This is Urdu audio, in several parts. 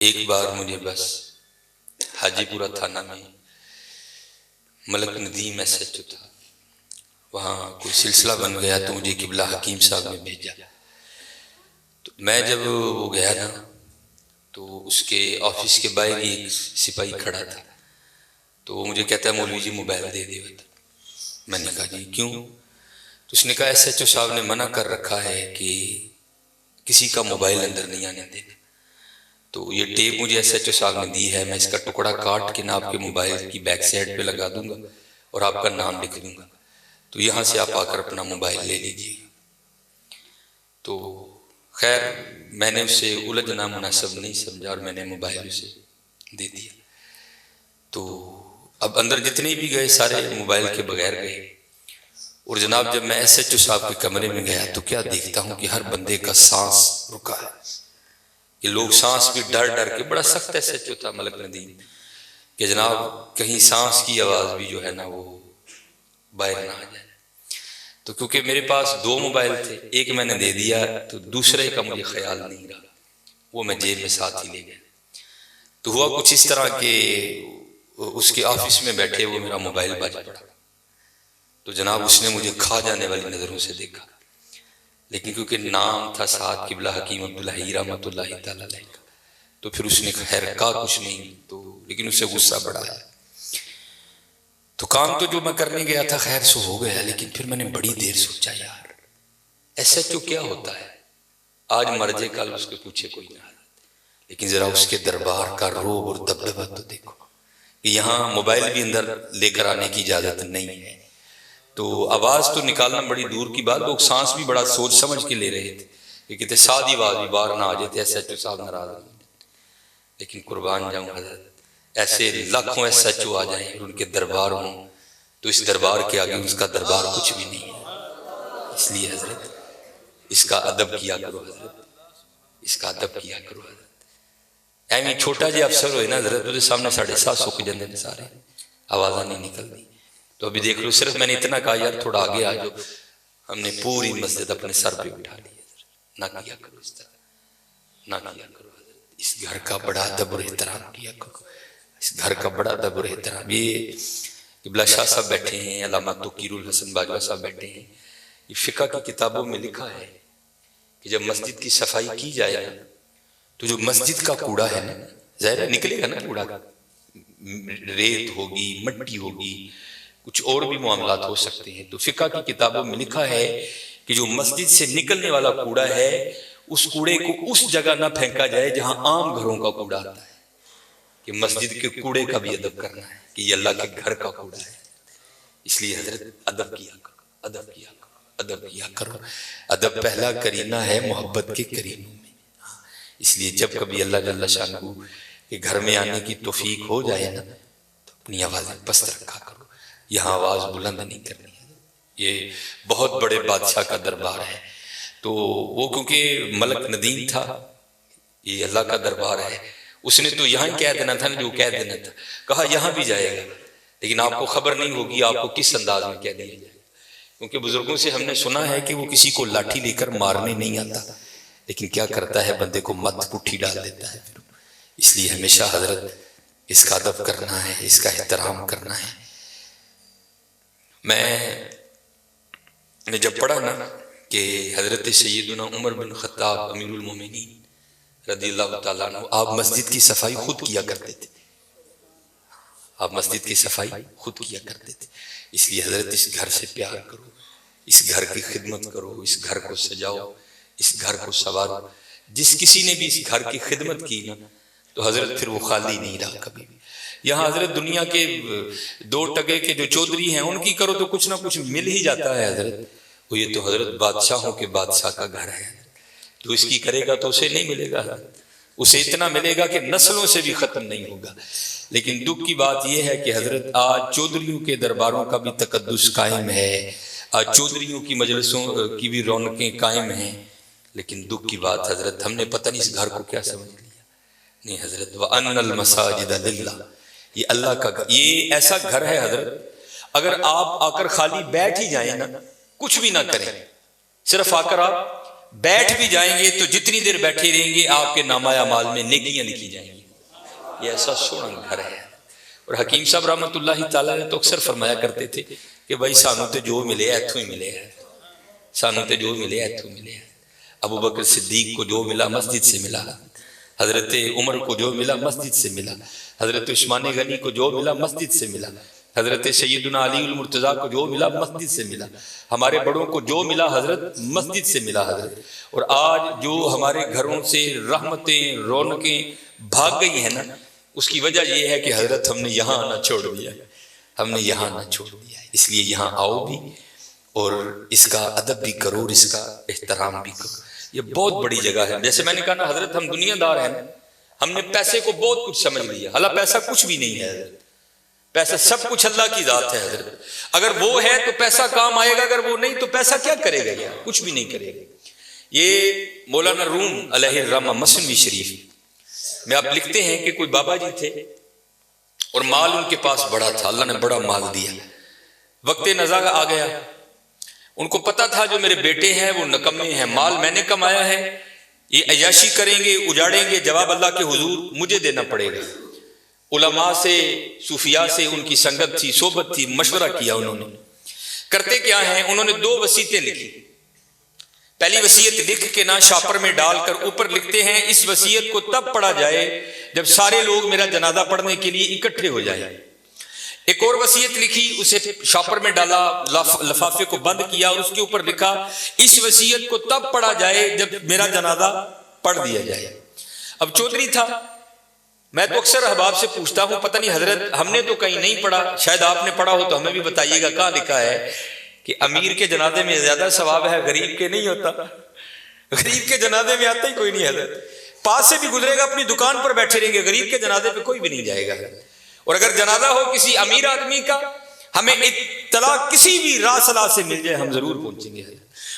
ایک بار مجھے بس حاجی پورہ تھانہ میں ملک ندیم ایس ایچ او تھا، وہاں کوئی سلسلہ بن گیا تو مجھے قبلہ حکیم صاحب نے بھیجا۔ تو میں جب وہ گیا نا تو اس کے آفس کے باہر ہی ایک سپاہی کھڑا تھا، تو وہ مجھے کہتا ہے مولوی جی موبائل دے دے۔ میں نے کہا جی کیوں؟ تو اس نے کہا ایس ایچ او صاحب نے منع کر رکھا ہے کہ کسی کا موبائل اندر نہیں آنے دینا۔ تو یہ ٹیپ مجھے ایس ایچ او صاحب نے دی ہے، میں اس کا ٹکڑا کاٹ کے نا آپ کے موبائل کی بیک سائڈ پہ لگا دوں گا اور آپ کا نام لکھ دوں گا، تو یہاں سے آپ آ کر اپنا موبائل لے لیجیے گا۔ تو خیر میں نے اسے الجھنا مناسب نہیں سمجھا اور میں نے موبائل اسے دے دیا۔ تو اب اندر جتنے بھی گئے سارے موبائل کے بغیر گئے، اور جناب جب میں ایس ایچ او صاحب کے کمرے میں گیا تو کیا دیکھتا ہوں کہ ہر بندے کا سانس رکا ہے، کہ لوگ سانس بھی ڈر ڈر کے، بڑا سخت ایس ایچ او تھا ملک ندیم، کہ جناب کہیں سانس کی آواز بھی جو ہے نا وہ باہر نہ آ جائے۔ تو کیونکہ میرے پاس دو موبائل تھے، ایک میں نے دے دیا تو دوسرے کا مجھے خیال نہیں رہا، وہ میں جیب میں ساتھ ہی لے گیا۔ تو ہوا کچھ اس طرح کہ اس کے آفس میں بیٹھے وہ میرا موبائل بج پڑا، تو جناب اس نے مجھے کھا جانے والی نظروں سے دیکھا، لیکن کیونکہ نام تھا ساتھ قبلہ حکیم عبدالحی رحمۃ اللہ تعالی علیہ کا، تو پھر اس نے خیر کہا کچھ نہیں، تو لیکن اسے غصہ بڑا ہے۔ تو کام تو جو میں کرنے گیا تھا خیر سو ہو گیا، لیکن پھر میں نے بڑی دیر سوچا یار ایس ایچ او کیا ہوتا ہے، آج مر جائے کل اس کے پوچھے کوئی نہ، لیکن ذرا اس کے دربار کا روب اور دبدبہ تو دیکھو کہ یہاں موبائل بھی اندر لے کر آنے کی اجازت نہیں ہے۔ تو آواز تو نکالنا بڑی دور کی بات، لوگ سانس بھی بڑا سوچ سمجھ کے لے رہے تھے کہ کہتے سادی آواز بھی باہر نہ آ جاتے ایس ایچ او صاحب ناراض نہیں، لیکن قربان جاؤں حضرت ایسے لاکھوں ایس ایچ او آ جائیں اور ان کے دربار ہوں تو اس دربار کے آگے اس کا دربار کچھ بھی نہیں ہے۔ اس لیے حضرت اس کا ادب کیا کرو، حضرت اس کا ادب کیا کرو حضرت۔ ایویں چھوٹا جی افسر ہوئے نا حضرت وہ سامنے 7:30 سک جاندے نے سارے، آوازاں نہیں نکلتی۔ تو ابھی دیکھ لو صرف میں نے اتنا کہا یار تھوڑا آگے آ جاؤ، ہم نے پوری مسجد اپنے سر پہ اٹھا لی۔ نہ کیا کرو اس طرح، نہ کیا کرو حضرت، اس گھر کا بڑا ادب اور احترام کیا کرو، اس گھر کا بڑا ادب اور احترام۔ یہ قبلہ شاہ صاحب بیٹھے ہیں، علامہ توقیر الحسن باجوہ صاحب بیٹھے ہیں، یہ فقہ کی کتابوں میں لکھا ہے کہ جب مسجد کی صفائی کی جائے نا تو جو مسجد کا کوڑا ہے نا ظاہر ہے نکلے گا نا، کوڑا ریت ہوگی مٹی ہوگی کچھ اور بھی معاملات ہو سکتے ہیں، تو فقہ کی کتابوں میں لکھا ہے کہ جو مسجد سے نکلنے والا کوڑا ہے اس کوڑے کو اس جگہ نہ پھینکا جائے جہاں عام گھروں کا کوڑا آتا ہے، کہ مسجد کے کوڑے کا بھی ادب کرنا ہے کہ یہ اللہ کے گھر کا کوڑا ہے۔ اس لیے حضرت ادب کیا کرو، ادب کیا کرو، ادب کیا کرو۔ ادب پہلا کرینہ ہے محبت کے کرینوں میں، اس لیے جب کبھی اللہ جل شانہ کے گھر میں آنے کی توفیق ہو جائے نا تو اپنی آوازیں پست رکھا کرو، یہاں آواز بلند نہیں کرنی ہے۔ یہ بہت بڑے بادشاہ کا دربار ہے، تو وہ کیونکہ ملک ندیم تھا، یہ اللہ کا دربار ہے، اس نے تو یہاں کہہ دینا تھا جو کہہ دینا تھا، کہا یہاں بھی جائے گا، لیکن آپ کو خبر نہیں ہوگی آپ کو کس انداز میں کہہ دیا جائے گا، کیونکہ بزرگوں سے ہم نے سنا ہے کہ وہ کسی کو لاٹھی لے کر مارنے نہیں آتا، لیکن کیا کرتا ہے بندے کو مت پٹھی ڈال دیتا ہے۔ اس لیے ہمیشہ حضرت اس کا ادب کرنا ہے، اس کا احترام کرنا ہے۔ میں نے جب پڑھا نا کہ حضرت سیدنا عمر بن خطاب امیر المومنین رضی اللہ تعالیٰ عنہ آپ مسجد کی صفائی خود کیا کرتے تھے، آپ مسجد کی صفائی خود کیا کرتے تھے، اس لیے حضرت اس گھر سے پیار کرو، اس گھر کی خدمت کرو، اس گھر کو سجاؤ، اس گھر کو سنوارو۔ جس کسی نے بھی اس گھر کی خدمت کی نا تو حضرت پھر وہ خالی نہیں رہا کبھی بھی۔ یہاں حضرت دنیا کے 2 ٹکے کے جو چودھری ہیں ان کی کرو تو کچھ نہ کچھ مل ہی جاتا ہے حضرت، وہ یہ تو حضرت بادشاہوں کے بادشاہ کا گھر ہے، تو اس کی کرے گا تو اسے نہیں ملے گا، اسے اتنا ملے گا کہ نسلوں سے بھی ختم نہیں ہوگا۔ لیکن دکھ کی بات یہ ہے کہ حضرت آج چودھریوں کے درباروں کا بھی تقدس قائم ہے، آج چودھریوں کی مجلسوں کی بھی رونقیں قائم ہیں، لیکن دکھ کی بات حضرت ہم نے پتہ نہیں اس گھر کو کیا سمجھ لیا۔ نہیں حضرت وَأَنَّ الْمَسَاجِدَ لِلَّهِ، یہ اللہ کا گھر، یہ ایسا گھر ہے حضرت اگر آپ آ کر خالی بیٹھ ہی جائیں نا کچھ بھی نہ کریں، صرف آ کر آپ بیٹھ بھی جائیں گے تو جتنی دیر بیٹھے رہیں گے آپ کے نامہ اعمال میں نیکیاں لکھی جائیں گی. یہ ایسا سونا گھر ہے. اور حکیم صاحب رحمۃ اللہ تعالیٰ نے تو اکثر فرمایا کرتے تھے کہ بھائی سانو تے جو ملے ایتھوں ہی ملے ہے، سانو تے جو ملے ایتھوں ملے ہے. ابو بکر صدیق کو جو ملا مسجد سے ملا، حضرت عمر کو جو ملا مسجد سے ملا، حضرت عثمان غنی کو جو ملا مسجد سے ملا، حضرت سیدنا علی المرتضیٰ کو جو ملا مسجد سے ملا، ہمارے بڑوں کو جو ملا حضرت مسجد سے ملا حضرت. اور آج جو ہمارے گھروں سے رحمتیں رونقیں بھاگ گئی ہیں نا، اس کی وجہ یہ ہے کہ حضرت ہم نے یہاں آنا چھوڑ دیا، ہم نے یہاں آنا چھوڑ دیا. اس لیے یہاں آؤ بھی اور اس کا ادب بھی کرو اور اس کا احترام بھی کرو. یہ بہت بڑی جگہ ہے. جیسے میں نے کہا نا حضرت ہم دنیا دار ہیں، ہم نے پیسے کو بہت کچھ سمجھ لیا. حالانکہ پیسہ کچھ بھی نہیں ہے حضرت، پیسہ سب کچھ اللہ کی ذات ہے حضرت. اگر وہ ہے تو پیسہ کام آئے گا، اگر وہ نہیں تو پیسہ کیا کرے گا؟ کچھ بھی نہیں کرے گا. یہ مولانا روم علیہ الرحمہ مثنوی شریف میں آپ لکھتے ہیں کہ کوئی بابا جی تھے اور مال ان کے پاس بڑا تھا، اللہ نے بڑا مال دیا. وقت نزاع آ گیا، ان کو پتا تھا جو میرے بیٹے ہیں وہ نکمے ہیں، مال میں نے کمایا ہے، یہ عیاشی کریں گے اجاڑیں گے، جواب اللہ کے حضور مجھے دینا پڑے گا. علماء سے صوفیاء سے ان کی سنگت تھی، صحبت تھی، مشورہ کیا. انہوں نے کرتے کیا ہیں، انہوں نے 2 وصیتیں لکھی. پہلی وصیت لکھ کے نہ شاپر میں ڈال کر اوپر لکھتے ہیں اس وصیت کو تب پڑھا جائے جب سارے لوگ میرا جنازہ پڑھنے کے لیے اکٹھے ہو جائیں. ایک اور وصیت لکھی، اسے شاپر میں ڈالا، لفافے کو بند کیا اور اس کے اوپر لکھا اس وصیت کو تب پڑھا جائے جب میرا جنازہ پڑھ دیا جائے. اب چودھری تھا، میں تو اکثر احباب سے پوچھتا ہوں پتہ نہیں حضرت ہم نے تو کہیں نہیں پڑھا، شاید آپ نے پڑھا ہو تو ہمیں بھی بتائیے گا کہاں لکھا ہے کہ امیر کے جنازے میں زیادہ ثواب ہے، غریب کے نہیں ہوتا. غریب کے جنازے میں آتا ہی کوئی نہیں حضرت، پاس سے بھی گزرے گا اپنی دکان پر بیٹھے رہیں گے، غریب کے جنازے پہ کوئی بھی نہیں جائے گا. اور اگر جنازہ ہو کسی امیر آدمی کا، ہمیں اطلاع کسی بھی راہ صلاح سے مل جائے ہم ضرور پہنچیں گے.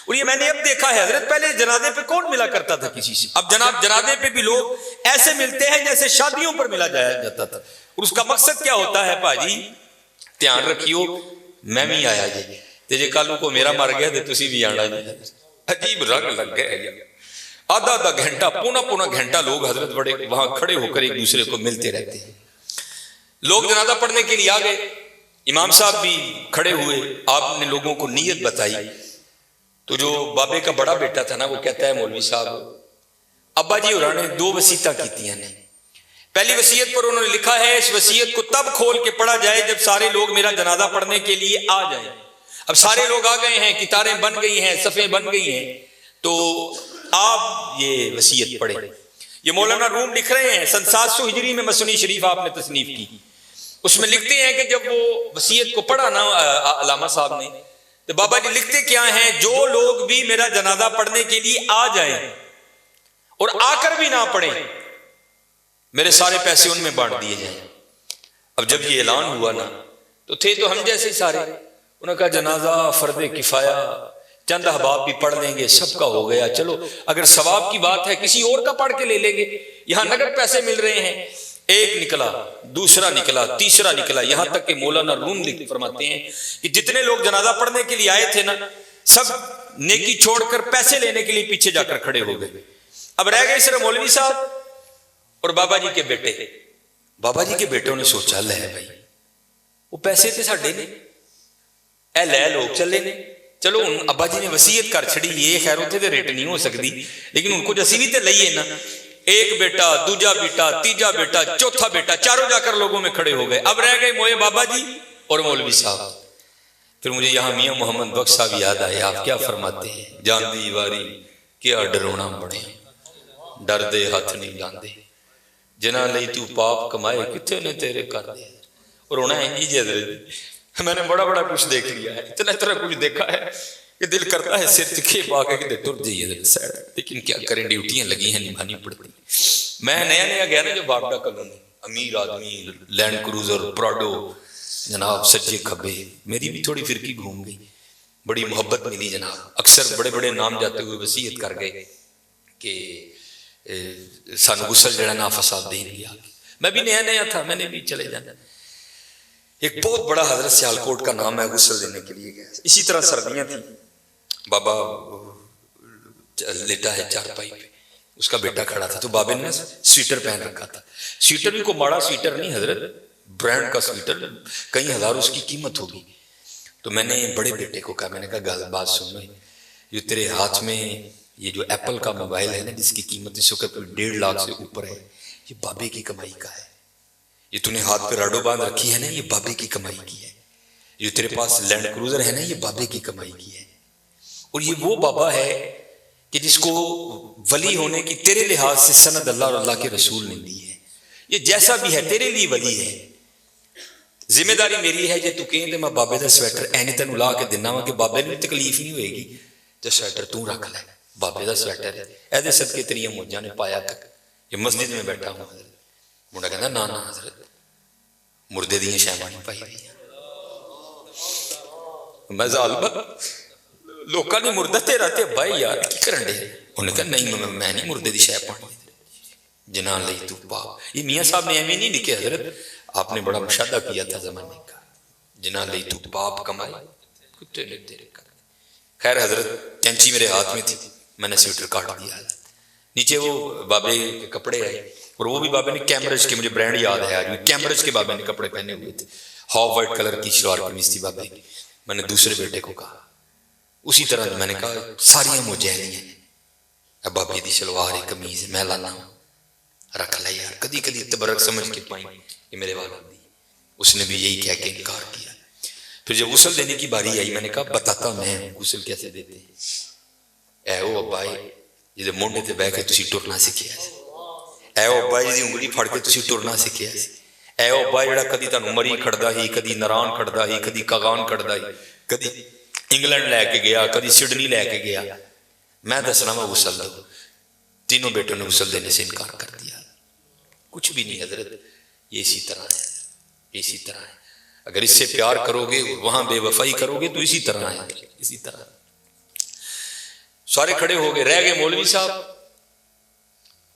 اور یہ میں نے اب دیکھا ہے حضرت، پہلے جنازے پہ کون ملا کرتا تھا کسی سے، اب جناب جنازے پہ بھی لوگ ایسے ملتے ہیں جیسے شادیوں پر ملا جایا جاتا تھا. اور اس کا مقصد کیا ہوتا ہے؟ بھاجی دھیان رکھیو، میں بھی آیا جی تے جے کل کو میرا مر گیا تے تسی بھی آنا جی. عجیب رنگ لگ گئے. آدھا آدھا گھنٹہ پونا گھنٹہ لوگ حضرت بڑے وہاں کھڑے ہو کر ایک دوسرے کو ملتے رہتے ہیں. لوگ جنازہ پڑھنے کے لیے آ گئے، امام صاحب بھی کھڑے ہوئے، آپ نے لوگوں کو نیت بتائی. تو جو بابے کا بڑا بیٹا تھا نا وہ کہتا ہے مولوی صاحب ابا جی اور نے 2 وصیتاں کیتیاں نے. پہلی وصیت پر انہوں نے لکھا ہے اس وصیت کو تب کھول کے پڑھا جائے جب سارے لوگ میرا جنازہ پڑھنے کے لیے آ جائیں. اب سارے لوگ آ گئے ہیں، قطاریں بن گئی ہیں، صفیں بن گئی ہیں، تو آپ یہ وصیت پڑھیں. یہ مولانا روم لکھ رہے ہیں، سن 700 ہجری میں مثنوی شریف آپ نے تصنیف کی. اس میں لکھتے ہیں کہ جب وہ وصیت کو پڑھا نا علامہ صاحب نے، تو بابا جی لکھتے کیا ہیں، جو لوگ بھی میرا جنازہ پڑھنے کے لیے آ جائیں اور آ کر بھی نہ پڑھیں، میرے سارے پیسے ان میں بانٹ دیے جائیں. اب جب یہ اعلان ہوا نا تو تھے تو ہم جیسے سارے، انہوں نے کہا جنازہ فرض کفایہ، چند احباب بھی پڑھ لیں گے، سب کا ہو گیا، چلو اگر ثواب کی بات ہے کسی اور کا پڑھ کے لے لیں گے، یہاں نقد پیسے مل رہے ہیں. ایک نکلا، دوسرا نکلا، تیسرا نکلا، یہاں تک کہ مولانا روم فرماتے ہیں کہ جتنے لوگ جنازہ پڑھنے کے لیے آئے تھے نا سب نیکی چھوڑ کر پیسے لینے کے لیے پیچھے جا کر کھڑے ہو گئے. اب رہ گئے صرف مولوی صاحب اور بابا جی کے بیٹے. بابا جی کے بیٹوں نے سوچا لے بھائی وہ پیسے تے ساڈے نے، اے لے لوگ چلے نے، چلو ان ابا جی نے وصیت کر چھڑی، یہ خیر اتنے تے ریٹ نہیں ہو سکتی، لیکن ان کو جسی بھی تے لئیے نا. ایک بیٹا، دوجا بیٹا، تیجا بیٹا، چوتھا بیٹا، چاروں جا کر لوگوں میں کھڑے ہو گئے. اب رہ گئے موئے بابا جی اور مولوی صاحب. پھر مجھے یہاں میاں محمد بخش صاحب یاد آئے، آپ کیا فرماتے ہیں، جان دی واری کیا ڈرونا بڑے، ڈر دے ہاتھ نہیں لاندے، جنا لئی تو پاپ کمائے کتنے نے تیرے کر دے. اور ہونا ہے جی حضرت میں نے بڑا بڑا کچھ دیکھ لیا ہے، اتنا کچھ دیکھا ہے کہ دل کرتا ہے سر تکھے پا کے کہ تر جائیے سیڈ، لیکن کیا کریں ڈیوٹیاں لگی ہیں نبھانی پڑتی. میں نیا گیا نا جو باپڈا کالونی، امیر آدمی، لینڈ کروزر، پراڈو، جناب سجے کھبے، میری بھی تھوڑی فرقی گھوم گئی، بڑی محبت ملی جناب. اکثر بڑے بڑے نام جاتے ہوئے وصیت کر گئے کہ سانو غسل جڑا نا فساد دین گیا. میں بھی نیا تھا، میں نے بھی چلے جانا. ایک بہت بڑا حضرت سیالکوٹ کا نام ہے، غسل دینے کے لیے گیا. اسی طرح سردیاں تھیں، بابا لیٹا ہے چارپائی پہ, اس کا بیٹا کھڑا تھا, تو بابے نے سویٹر پہن رکھا تھا. سویٹر بھی کوئی ماڑا سویٹر نہیں حضرت, برانڈ کا سویٹر, کئی ہزار اس کی قیمت ہوگی. تو میں نے بڑے بیٹے کو کہا, میں نے کہا بات سن لو, جو تیرے ہاتھ میں یہ جو ایپل کا موبائل ہے نا جس کی قیمت اس وقت 1.5 لاکھ سے اوپر ہے, یہ بابے کی کمائی کا ہے. یہ تو نے ہاتھ پہ راڈو باندھ رکھی ہے نا, یہ بابے کی کمائی کی ہے. جو تیرے پاس لینڈ کروزر ہے نا, یہ بابے کی کمائی کی ہے. اور یہ وہ بابا ہے کہ جس کو ولی ہونے کی تیرے لحاظ سے سند اللہ اور اللہ کے رسول نے دی ہے. یہ جیسا بھی ہے تیرے لیے ولی ہے. ذمہ داری میری ہے, جے تو کہیں تو میں بابے دا سویٹر اینی تینوں لا کے دینا وا کہ بابے نے تکلیف نہیں ہوئے گی, تو سویٹر تو رکھ لے, بابے دا سویٹر ہے, ایدے صدقے تیریاں موجاں نے پایا کر. یہ مسجد میں بیٹھا ہوں حضرت, منڈا کہنا نا نا حضرت مردے دیاں شیواں نہیں پائی دی. میں ظالما لوکاں نے مردہ تیرا تے بھائی یار کی کرن دے, انہوں نے کہا نہیں میں نہیں مردے دی شے پانی جنان لئی تو پاپ. یہ میاں صاحب نے ایویں نہیں لکھے حضرت, آپ نے بڑا مشاہدہ کیا تھا زمانے کا, جنان لئی تو پاپ کمائی کتے نے تیرے کر. خیر حضرت کینچی میرے ہاتھ میں تھی, میں نے سویٹر کاٹ دیا. نیچے وہ بابے کے کپڑے آئے, اور وہ بھی بابے نے کیمبرج کے, مجھے برانڈ یاد ہے آج, کیمبرج کے بابے نے کپڑے پہنے ہوئے تھے, ہاف وائٹ کلر کی شلوار قمیض تھی بابے کی. میں نے دوسرے بیٹے کو کہا اسی طرح, میں نے کہا ساریاں مجھینی ہیں, اب بابے دی شلوار قمیض میں لانا رکھ لے یار, کدی کدی تبرک سمجھ کے پائیں کہ میرے والد دی. اس نے بھی یہی کہہ کے انکار کیا. پھر جب غسل دینے کی باری آئی, میں نے کہا بتاتا میں غسل کیسے دیتے ہیں. اے او ابائی جی مونڈے تے بہ کے تسی ٹرنا سکھیا سی, اے او ابائی جی انگلی پھڑ کے تسی ٹرنا سکھیا سی, اے او ابائی جڑا کدی تانوں مری کھڑدا ہی, کدی نران کھڑدا ہی, کدی کاغان کھڑدا ہی, کدی انگلینڈ لے کے گیا, کدی سڈنی لے کے گیا. میں دسنا وا غسل دو. تینوں بیٹوں نے غسل دینے سے انکار کر دیا. کچھ بھی نہیں حضرت, یہ اسی طرح ہے, اسی طرح ہے. اگر اس سے پیار کرو گے, وہاں بے وفائی کرو گے, تو اسی طرح ہے, اسی طرح. سارے کھڑے ہو گئے, رہ گئے مولوی صاحب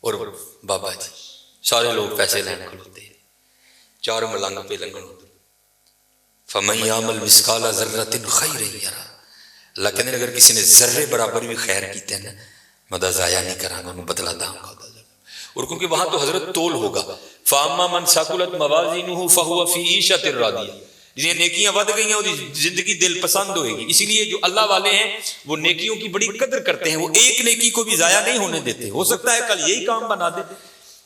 اور بابا جی. سارے لوگ پیسے لینے کھلوتے ہیں, چار ملنگ پہ لنگن. فَمَنْ يَعْمَلْ مِثْقَالَ ذَرَّةٍ خَيْرًا يَرَهُ. اللہ کہتے ہیں اگر کسی نے ذرے برابر بھی خیر کیتے ہیں نا, مدد ضائع نہیں کراں گا, انہوں بدلہ داں گا. اور کیونکہ وہاں تو حضرت تول ہوگا. فَأَمَّا مَنْ ثَقُلَتْ مَوَازِينُهُ فَهُوَ فِي عِيشَةٍ رَاضِيَةٍ. جنہیں نیکیاں ود گئی ہیں وہ زندگی دل پسند ہوئے گی. اسی لیے جو اللہ والے ہیں وہ نیکیوں کی بڑی قدر کرتے ہیں, وہ ایک نیکی کو بھی ضائع نہیں ہونے دیتے. ہو سکتا ہے کل یہی کام بنا دے,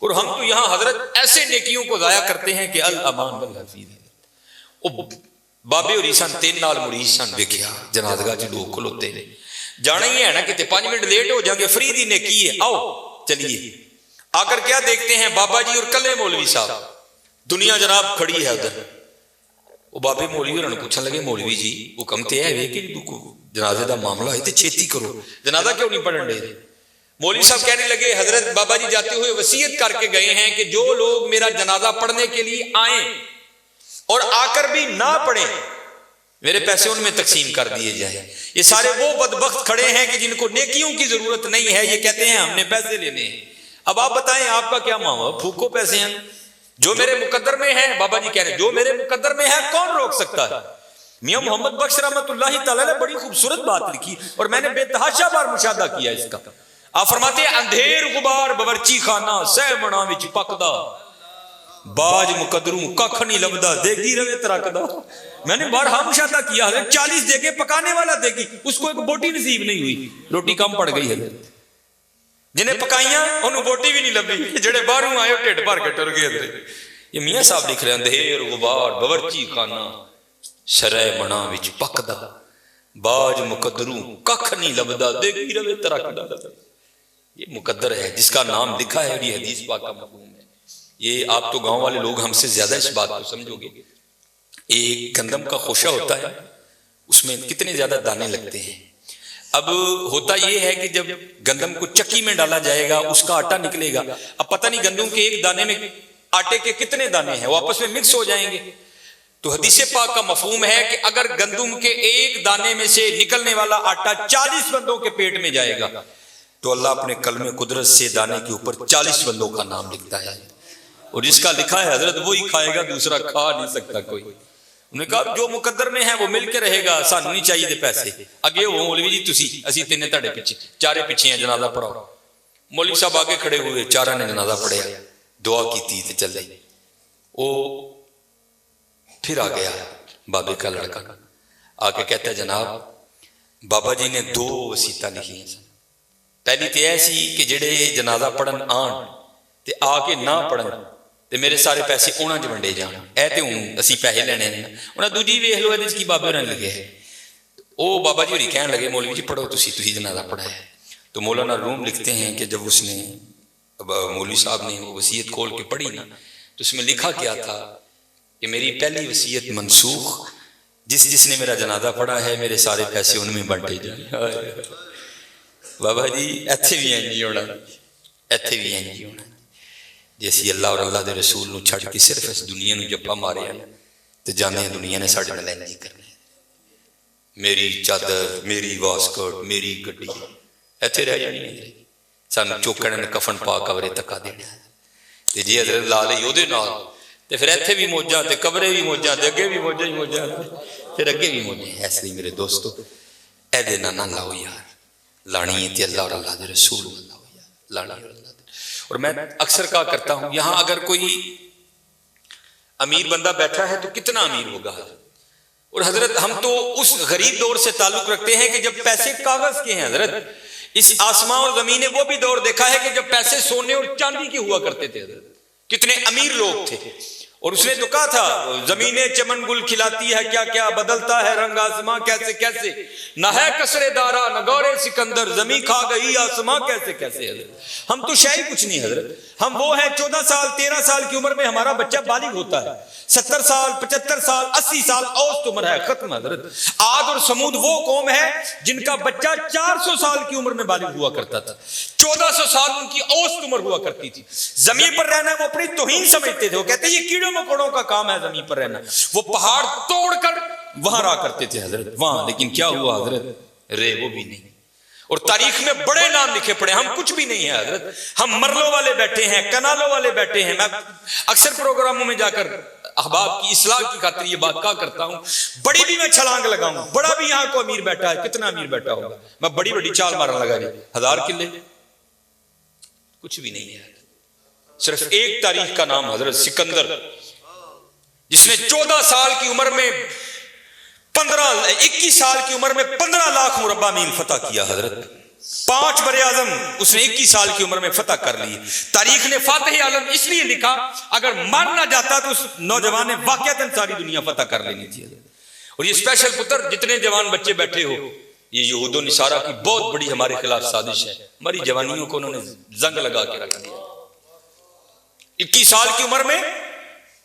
اور ہم تو یہاں حضرت ایسے نیکیوں کو ضائع کرتے ہیں کہ الامان والحفیظ. بابے اور عیسان 3 نال مریض سن, دیکھیا جنازگاہ چ لوگ کھلوتے نے, جانا ہی ہے نا کہ 5 منٹ لیٹ ہو جائیں گے, فری دی نیکی ہے, آؤ چلیے. آ کر کیا دیکھتے ہیں, بابا جی اور کلے مولوی صاحب, دنیا جناب کھڑی ہے ادھر. وہ بابے مولوی انہوں نے پوچھنے لگے, مولوی جی حکم تے ہے کہ جنازے دا معاملہ ہے تے چھیتی کرو, جنازہ کیوں نہیں پڑھن دے. مولوی صاحب کہنے لگے, حضرت بابا جی جاتے ہوئے وصیت کر کے گئے ہیں کہ جو لوگ میرا جنازہ پڑھنے کے لیے آئیں اور آ کر بھی نہ پڑھیں, میرے پیسے ان میں تقسیم کر دیے جائیں. یہ سارے وہ بدبخت کھڑے ہیں کہ جن کو نیکیوں کی ضرورت نہیں ہے, یہ کہتے ہیں ہم نے پیسے لینے ہیں. اب آپ بتائیں آپ کا کیا معاملہ, پھوکو پیسے ہیں, جو میرے مقدر میں ہے. بابا جی کہہ رہے ہیں جو میرے مقدر میں ہے کون روک سکتا ہے. میاں محمد بخش رحمت اللہ تعالی نے بڑی خوبصورت بات لکھی, اور میں نے بے تحاشا بار مشاہدہ کیا اس کا. آپ فرماتے ہیں اندھیر غبار باورچی خانہ سہ منا وچ پکدا, باج مقدروں ککھ نہیں لبدا, دیگی روے ترکدا. میں نے بارہا مشاہدہ کیا ہے 40 دیگے پکانے والا دیگی, اس کو ایک بوٹی نصیب نہیں ہوئی, روٹی کم پڑ گئی ہے. جنہیں پکائیاں انہوں بوٹی بھی نہیں لبی, جڑے باہروں آئے ٹھڈ بھر کے ٹر گئے. یہ میاں صاحب لکھ رہے ہیں اندھیر غبار باورچی خانہ شرع منا وچ پکدا, باج مقدروں ککھ نہیں لبدا, دیگی روے ترکدا. یہ مقدر ہے جس کا نام لکھا ہے, اور یہ حدیث پاک کا مفہوم ہے. یہ آپ تو گاؤں والے لوگ ہم سے زیادہ اس بات کو سمجھو گے. ایک گندم کا خوشہ ہوتا ہے, اس میں کتنے زیادہ دانے لگتے ہیں. اب ہوتا یہ ہے کہ جب گندم کو چکی میں ڈالا جائے گا اس کا آٹا نکلے گا. اب پتہ نہیں گندم کے ایک دانے میں آٹے کے کتنے دانے ہیں, وہ آپس میں مکس ہو جائیں گے. تو حدیث پاک کا مفہوم ہے کہ اگر گندم کے ایک دانے میں سے نکلنے والا آٹا 40 بندوں کے پیٹ میں جائے گا تو اللہ اپنے کلمہ قدرت سے دانے کے اوپر 40 بندوں کا نام لکھتا ہے, اور جس کا لکھا ہے حضرت وہی کھائے گا, دوسرا کھا نہیں سکتا کوئی. انہوں نے کہا جو مقدر میں ہے وہ مل کے رہے گا, سانو نہیں چاہیے پیسے. اگے وہ مولوی جی تسی اسی تینے تہاڈے پیچھے, چارے پیچھے ہیں, جنازہ پڑھاؤ. مولوی صاحب آگے کھڑے ہوئے, چارہ نے جنازہ پڑھیا, دعا کی تے چلے. وہ پھر آ گیا بابے کا لڑکا, آ کے کہتا ہے جناب بابا جی نے 2 وصیتاں لکھی ہیں. پہلی تو ایسی کہ جڑے جنازہ پڑھن آن تے آ کے نہ پڑھن تے میرے سارے پیسے انہاں چ ونڈے جان, اے تے ہوں اسی پیسے لینے ہیں. انہاں دوجی ویکھ لو ادھر کی بابے ہوراں لگے ہے. او بابا جی ہوری کہن لگے مولوی جی پڑھو تسی جنازہ پڑھایا ہے. تو مولانا روم لکھتے ہیں کہ جب اس نے مولوی صاحب نے وہ وصیت کھول کے پڑھی نا تو اس میں لکھا کیا تھا کہ میری پہلی وصیت منسوخ, جس نے میرا جنازہ پڑھا ہے میرے سارے پیسے ان میں بانٹے جائیں. بابا جی ایتھے بھی این جی ہونا, ایتھے بھی این جی ہونا. جیسی اللہ اور اللہ دے رسول نو چھڑ کے صرف اس دنیا نو جپا مارے ہیں تو جانے دنیا نے ساڑھے نال این جی کرنے. میری چادر, میری واسکٹ, میری گڈی ایتھے رہ جانی ہے. سانو چوکڑ نے کفن پا کورے تکا دینا ہے. تے جی حضرت لا لئی او دے نال تے پھر ایتھے بھی موجاں تے قبرے بھی موجاں تے اگے بھی موجاں ہی موجاں پھر اگے بھی موجاں. ایسے ہی میرے دوستو اے دے نہ لاؤ یار, لانی ہے تے اللہ اور اللہ دے رسول اللہ ہو یار, لانی اور اللہ دے. اور میں اکثر کہا کرتا ہوں یہاں اگر کوئی امیر بندہ بیٹھا ہے تو کتنا امیر ہوگا حضرت. اور حضرت ہم تو اس غریب دور سے تعلق رکھتے ہیں کہ جب پیسے کاغذ کے ہیں حضرت. اس آسمان اور زمین نے وہ بھی دور دیکھا ہے کہ جب پیسے سونے اور چاندی کے ہوا کرتے تھے حضرت. کتنے امیر لوگ تھے. اور اس نے تو کہا تھا زمینیں چمن گل کھلاتی ہے کیا کیا, بدلتا ہے رنگ آسمان کیسے کیسے, نہ ہے کسرے دارا نہ گورے سکندر, زمین کھا گئی آسمان کیسے کیسے. حضرت ہم تو شاید کچھ نہیں حضرت, ہم وہ ہیں 14 سال 13 سال کی عمر میں ہمارا بچہ بالغ ہوتا ہے, 70 سال 75 سال 80 سال اوسط عمر ہے, ختم حضرت. عاد اور سمود وہ قوم ہے جن کا بچہ 400 سال کی عمر میں بالغ ہوا کرتا تھا, 1400 سال ان کی اوسط عمر ہوا کرتی تھی. زمین پر رہنا وہ اپنی توہین سمجھتے تھے, وہ کہتے ہیں یہ کیڑوں مکوڑوں کا کام ہے زمین پر رہنا. وہ پہاڑ توڑ کر وہاں رہا کرتے تھے حضرت وہاں. لیکن کیا ہوا حضرت, رے وہ بھی نہیں. اور تاریخ میں بڑے نام لکھے پڑے, ہم کچھ بھی نہیں ہیں حضرت. ہم مرلوں والے بیٹھے ہیں, کنالوں والے بیٹھے ہیں. میں اکثر پروگراموں میں جا کر احباب کی اصلاح کی خاطر یہ بات کہا کرتا ہوں, بڑی بھی میں چھلانگ لگاؤں, بڑا بھی یہاں کو امیر بیٹھا ہے, کتنا امیر بیٹھا ہوگا, میں بڑی بڑی چال مارنے لگا جی 1000 کلے, کچھ بھی نہیں ہے. صرف ایک تاریخ کا نام حضرت سکندر, جس نے 14 سال کی عمر میں 21 سال کی عمر میں 15 لاکھ مربع میل فتح کیا حضرت. 5 بر اعظم اس نے 21 سال کی عمر میں فتح کر لی. تاریخ نے فاتح عالم اس لیے لکھا, اگر مر نہ جاتا تو اس نوجوان نے واقعتاً ساری دنیا فتح کر لینی تھی. اور یہ اسپیشل پتر جتنے جوان بچے بیٹھے ہو, یہ یہود و نصارہ کی بہت بڑی ہمارے خلاف سازش ہے. ہماری جوانیوں کو انہوں نے زنگ لگا کے رکھ دیا. 21 سال کی عمر میں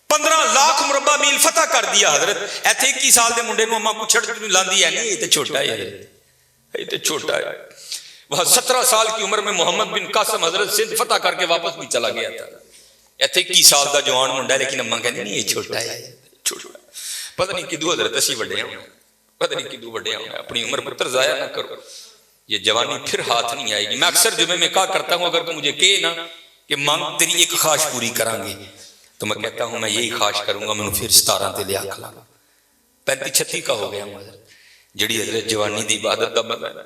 15 لاکھ مربع میل فتح کر دیا حضرت. ایتھے 21 سال دے منڈے نو اما کچھڑ لاندی ہے نہیں, یہ تے چھوٹا ہے حضرت, یہ تے چھوٹا ہے. وہ 17 سال کی عمر میں محمد بن قاسم حضرت سندھ فتح کر کے واپس بھی چلا گیا تھا. ایتھے 21 سال دا جوان منڈا ہے, لیکن اما کہندی نہیں یہ چھوٹا ہے, چھوٹا. پتہ نہیں کدو حضرت اسی بڑے ہیں, پتہ نہیں کدو بڑے ہیں. اپنی عمر پتر ضائع نہ کرو, یہ جوانی پھر ہاتھ نہیں آئے گی. میں اکثر جمعے میں کہا کرتا ہوں, اگر تو مجھے کہے نا کہ مانگ تیری ایک خواہش پوری کریں گے, تو میں کہتا ہوں میں یہی خواہش کروں گا, میں پھر 17 تے لیا کھلا. 35-36 کا ہو گیا ہوں حضرت. جڑی حضرت جوانی دی عبادت دا مزہ ہے,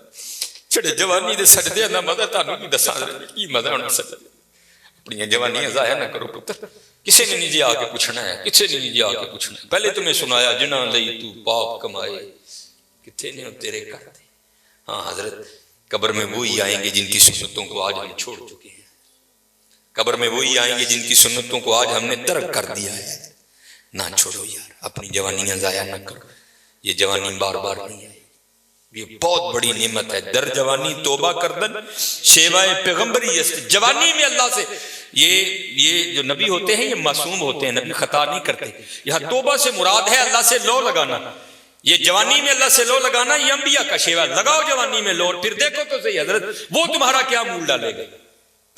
چھڑے جوانی دے سجدے دا مزہ تانوں کی دساں کی مزہ ہونا سجدے. اپنی جوانیاں ضائع نہ کرو پتر, کسے نے نہیں جی آ کے پوچھنا ہے, کسے نے نہیں جی آ کے پوچھنا ہے. پہلے تمہیں سنایا جنہاں لئی تو پاپ کمائے, کتنے نے تیرے کرتے. ہاں حضرت قبر میں وہی آئیں گے جن کی سنتوں کو آج ہم چھوڑ چکے ہیں. قبر میں وہی آئیں گے جن کی سنتوں کو آج ہم نے ترک کر دیا ہے. نہ چھوڑو یار, اپنی جوانیاں ضائع نہ کرو. یہ جوانی بار بار نہیں ہے, یہ بہت بڑی نعمت ہے. در جوانی توبہ کردن شیوائے پیغمبری است. جوانی میں اللہ سے, یہ جو نبی ہوتے ہیں یہ معصوم ہوتے ہیں, نبی خطا نہیں کرتے. یہاں توبہ سے مراد ہے اللہ سے لو لگانا. یہ جوانی میں اللہ سے لو لگانا یہ انبیاء کا شیوا. لگاؤ جوانی میں لو, پھر دیکھو تو صحیح حضرت وہ تمہارا کیا مول ڈالے گا.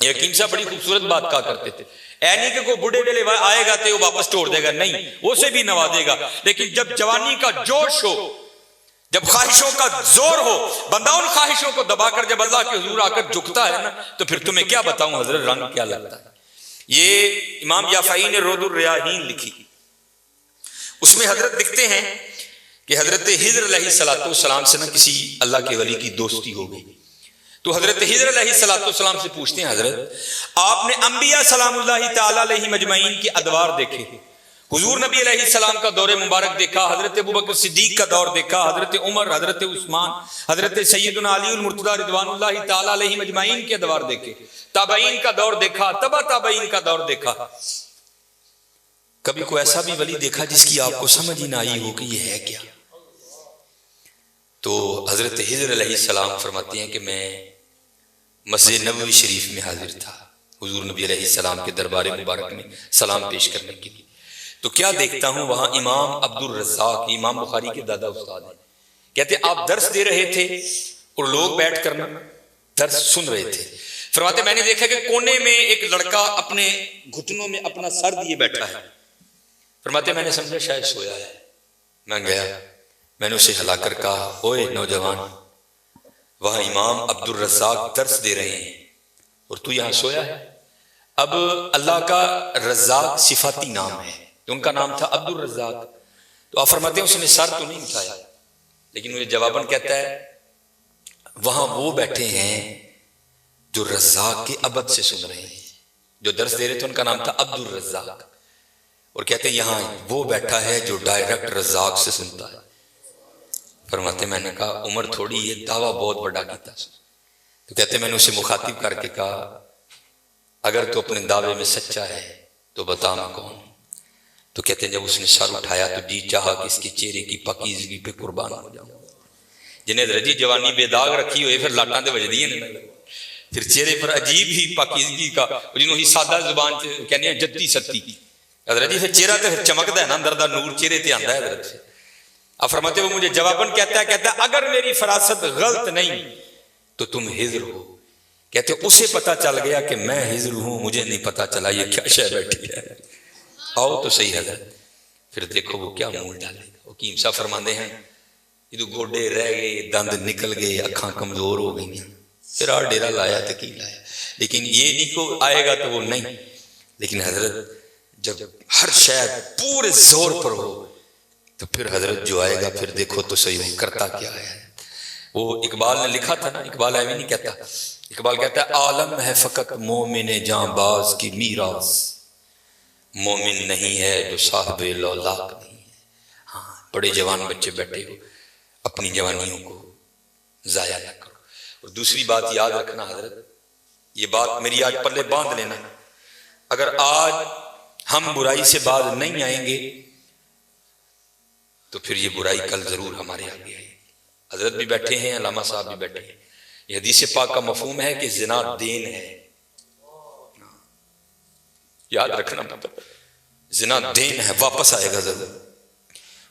یہ حکیم صاحب بڑی خوبصورت بات کہا کرتے تھے, اے نہیں کہ کوئی بڑھے ویلے آئے گا تو وہ واپس توڑ دے گا, نہیں, اسے بھی نوازے گا. لیکن جب جوانی کا جوش ہو, جب خواہشوں کا زور ہو, بندہ ان خواہشوں کو دبا کر جب اللہ کے حضور آ کر جھکتا ہے نا, تو پھر تمہیں کیا بتاؤں حضرت رنگ کیا لگتا ہے. یہ امام یافعی نے رود الریاحین لکھی. اس میں حضرت لکھتے ہیں کہ حضرت خضر علیہ السلام سے نہ کسی اللہ کے ولی کی دوستی ہو گئی، تو حضرت خضر علیہ السلام سے پوچھتے ہیں حضرت آپ نے انبیاء سلام اللہ تعالی علیہ مجمعین کے ادوار دیکھے، حضور نبی علیہ السلام کا دور مبارک دیکھا، حضرت ابوبکر صدیق کا دور دیکھا، حضرت عمر، حضرت عثمان، حضرت سیدنا علی المرتضی رضوان اللہ تعالی علیہ مجمعین کے ادوار دیکھے، تابعین کا دور دیکھا، تبع تابعین کا دور دیکھا، کبھی کوئی ایسا بھی ولی دیکھا جس کی آپ کو سمجھ ہی نہ آئی ہو کہ یہ ہے کیا؟ تو حضرت خضر علیہ السلام فرماتے ہیں کہ میں مسجد نبوی شریف میں حاضر تھا حضور نبی علیہ السلام کے دربار مبارک میں سلام پیش کرنے کے لیے، تو کیا دیکھتا ہوں وہاں امام عبد الرزاق، امام بخاری کے دادا استاد ہیں، کہتے آپ درس دے رہے تھے اور لوگ بیٹھ کر درس سن رہے تھے، فرماتے میں نے دیکھا کہ کونے میں ایک لڑکا اپنے گھٹنوں میں اپنا سر دیے بیٹھا ہے، فرماتے میں نے سمجھا شاید سویا ہے، میں گیا، میں نے اسے ہلا کر کہا اوئے نوجوان، وہاں امام عبد الرزاق درس دے رہے ہیں اور تو یہاں سویا ہے؟ اب اللہ کا رزاق صفاتی نام ہے، ان کا نام تھا عبد الرزاق، تو آپ فرماتے ہیں اس نے سر تو نہیں اٹھایا، لیکن مجھے جواباً کہتا ہے وہاں وہ بیٹھے ہیں جو رزاق کے عبد سے سن رہے ہیں، جو درس دے رہے تھے ان کا نام تھا عبد الرزاق، اور کہتے ہیں یہاں وہ بیٹھا ہے جو ڈائریکٹ رزاق سے سنتا ہے۔ فرماتے میں نے کہا عمر تھوڑی یہ دعویٰ بہت بڑا کیتا، تو کہتے میں نے اسے مخاطب کر کے کہا اگر تو اپنے دعوے میں سچا ہے تو بتا میں کون؟ تو کہتے ہیں جب اس نے سر اٹھایا تو جی چاہا کہ اس کے چہرے کی پاکیزگی پہ قربان ہو جاؤں، جنہیں رجی جوانی بے داغ رکھی ہوئے پھر لاٹاں دے وجدی ہیں، پھر چہرے پر عجیب ہی پاکیزگی کا، جنہوں ہی سادہ زبان کہنے ہیں جتی ستی، حضرت جی پھر چہرہ تو چمکتا ہے نا، اندر دا نور چہرے تے آندا ہے حضرت سے۔ اب فرماتے وہ مجھے جواباً کہتا ہے اگر میری فراست غلط نہیں تو تم خضر ہو، کہتے اسے پتا چل گیا کہ میں خضر ہوں، مجھے نہیں پتا چلا یہ کیا شے بیٹھی ہے، آؤ تو صحیح حضرت، پھر دیکھو وہ کیا مول ڈالے گا۔ حکیم صاحب فرماندے ہیں یہ گوڈے رہ گئے، دند نکل گئے، اکھاں کمزور ہو گئی، پھر آ ڈیرا لایا تو کی لایا، لیکن یہ نہیں کو آئے گا تو وہ نہیں، لیکن حضرت جب ہر شے پورے زور پر ہو تو پھر حضرت جو آئے گا پھر دیکھو تو صحیح ہو کرتا کیا ہے۔ وہ اقبال نے لکھا تھا نا، اقبال ایویں نہیں کہتا، اقبال کہتا ہے عالم ہے فقط مومن جاں باز کی میراث، مومن نہیں ہے جو صاحب لولاک نہیں ہے۔ ہاں بڑے جوان بچے بیٹھے ہو، اپنی جوانیوں کو ضائع نہ کرو۔ اور دوسری بات یاد رکھنا حضرت، یہ بات میری آج پلے باندھ لینا، اگر آج ہم برائی سے باز نہیں آئیں گے تو پھر یہ برائی کل ضرور ہمارے آگے آئے گی۔ حضرت بھی بیٹھے ہیں، علامہ صاحب بھی بیٹھے ہیں، یہ حدیث پاک کا مفہوم ہے کہ زنا دین ہے، یاد رکھنا، زنا دین ہے، واپس آئے گا ضرور،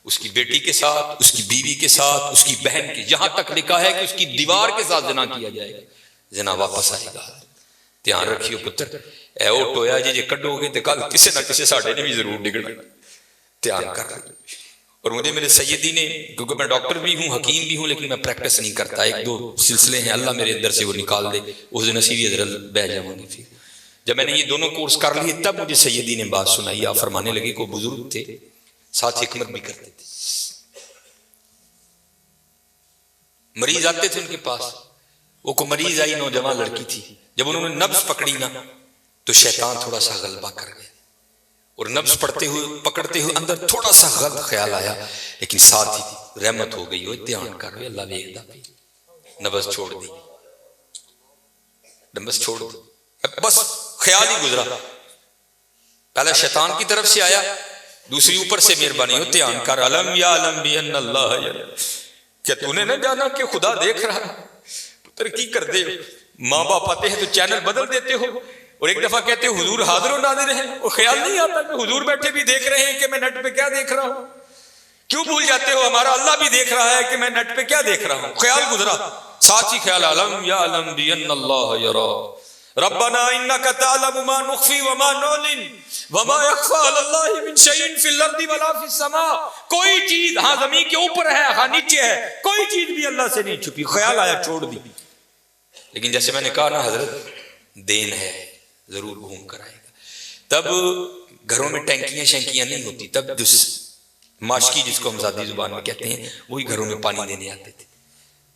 اس کی بیٹی کے ساتھ، اس کی بیوی کے ساتھ، اس کی بہن کے، یہاں تک لکھا ہے کہ اس کی دیوار کے ساتھ زنا کیا جائے گا، زنا واپس آئے گا۔ دھیان رکھیو پتر، اے او ٹویا جی کڈو گے تو کل کسی نہ کسی ساڈے نے بھی ضرور ڈگنا، دھیان کر۔ اور مجھے میرے سیدی نے، کیونکہ میں ڈاکٹر بھی ہوں، حکیم بھی ہوں، لیکن میں پریکٹس نہیں کرتا، ایک دو سلسلے ہیں اللہ میرے اندر سے وہ نکال دے، اس دن نصیبی حضرت بہ جاؤں گی۔ پھر جب میں نے یہ دونوں کورس کر لیے تب مجھے سیدی نے بات سنائی، آپ فرمانے لگے کوئی بزرگ تھے ساتھ حکمت بھی کرتے تھے، مریض آتے تھے ان کے پاس، وہ کو مریض آئی نوجوان لڑکی تھی، جب انہوں نے نبض پکڑی نا تو شیطان تھوڑا سا غلبہ کر گیا، اور نبض پڑھتے ہوئے پکڑتے ہوئے اندر تھوڑا سا غلط خیال آیا، لیکن ساتھ ہی رحمت ہو گئی، وہ دھیان کر رہے اللہ ویکھدا پئی، نبض چھوڑ دی، نبض چھوڑ دی، بس خیال ہی گزرا، پہلا شیطان کی طرف سے آیا، دوسری اوپر سے مہربانی ہو دھیان کر، علم یا علم بھی ان اللہ یرا، کیا تو نے نہ جانا کہ خدا دیکھ رہا ہے؟ پتر کی کر دے، ماں باپ آتے ہیں تو چینل بدل دیتے ہو، اور ایک دفعہ کہتے ہو حضور حاضر و ناظر ہیں، اور خیال نہیں آتا کہ حضور بیٹھے بھی دیکھ رہے ہیں کہ میں نیٹ پہ کیا دیکھ رہا ہوں، کیوں بھول جاتے ہو ہمارا اللہ بھی دیکھ رہا ہے کہ میں نیٹ پہ کیا دیکھ رہا ہوں، خیال گزرا، ساتھ ہی خیال علم یا علم بھی ان اللہ یرا، ربنا انک تعلم ما نخفی وما نعلن وما یخفی علی اللہ من شیء فی الارض ولا فی السماء، کوئی چیز ہاں زمین کے اوپر ہے ہاں نیچے ہے، کوئی چیز بھی اللہ سے نہیں چھپی، خیال آیا چھوڑ دی، لیکن جیسے میں نے کہا نا حضرت دین ہے ضرور گھوم کر آئے گا۔ تب گھروں میں ٹینکیاں شینکیاں نہیں ہوتی، تب ماشکی جس کو ہم ذاتی زبان میں کہتے ہیں، وہی گھروں میں پانی دینے آتے تھے.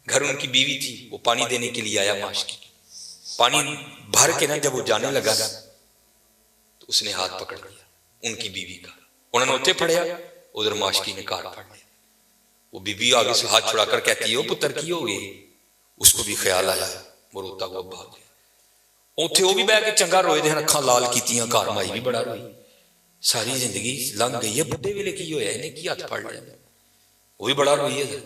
گھر ان کی بیوی تھی، وہ پانی دینے کے لیے آیا. ماشکی پانی بھر کے نا جب وہ جانے لگا نا تو اس نے ہاتھ پکڑ لیا ان کی بیوی کا. انہوں نے اتنے پڑھیا، ادھر ماشکی نے کار پڑھ لیا. وہ بیوی آگے سے ہاتھ چھڑا کر کہتی ہے، وہ پتر کی ہو گئے. اس کو بھی خیال آیا، وہ روتا ہوا بھاگ گیا. اتنے وہ بھی بہ کے چنگا روئے دے، اکھاں لال کیتیاں. گھر مائی بھی بڑا روئی. ساری زندگی لنگ گئی ہے، بڈھے ویلے کی ہویا انہیں کی ہاتھ پڑ لیا. وہ بھی بڑا روئی ہے.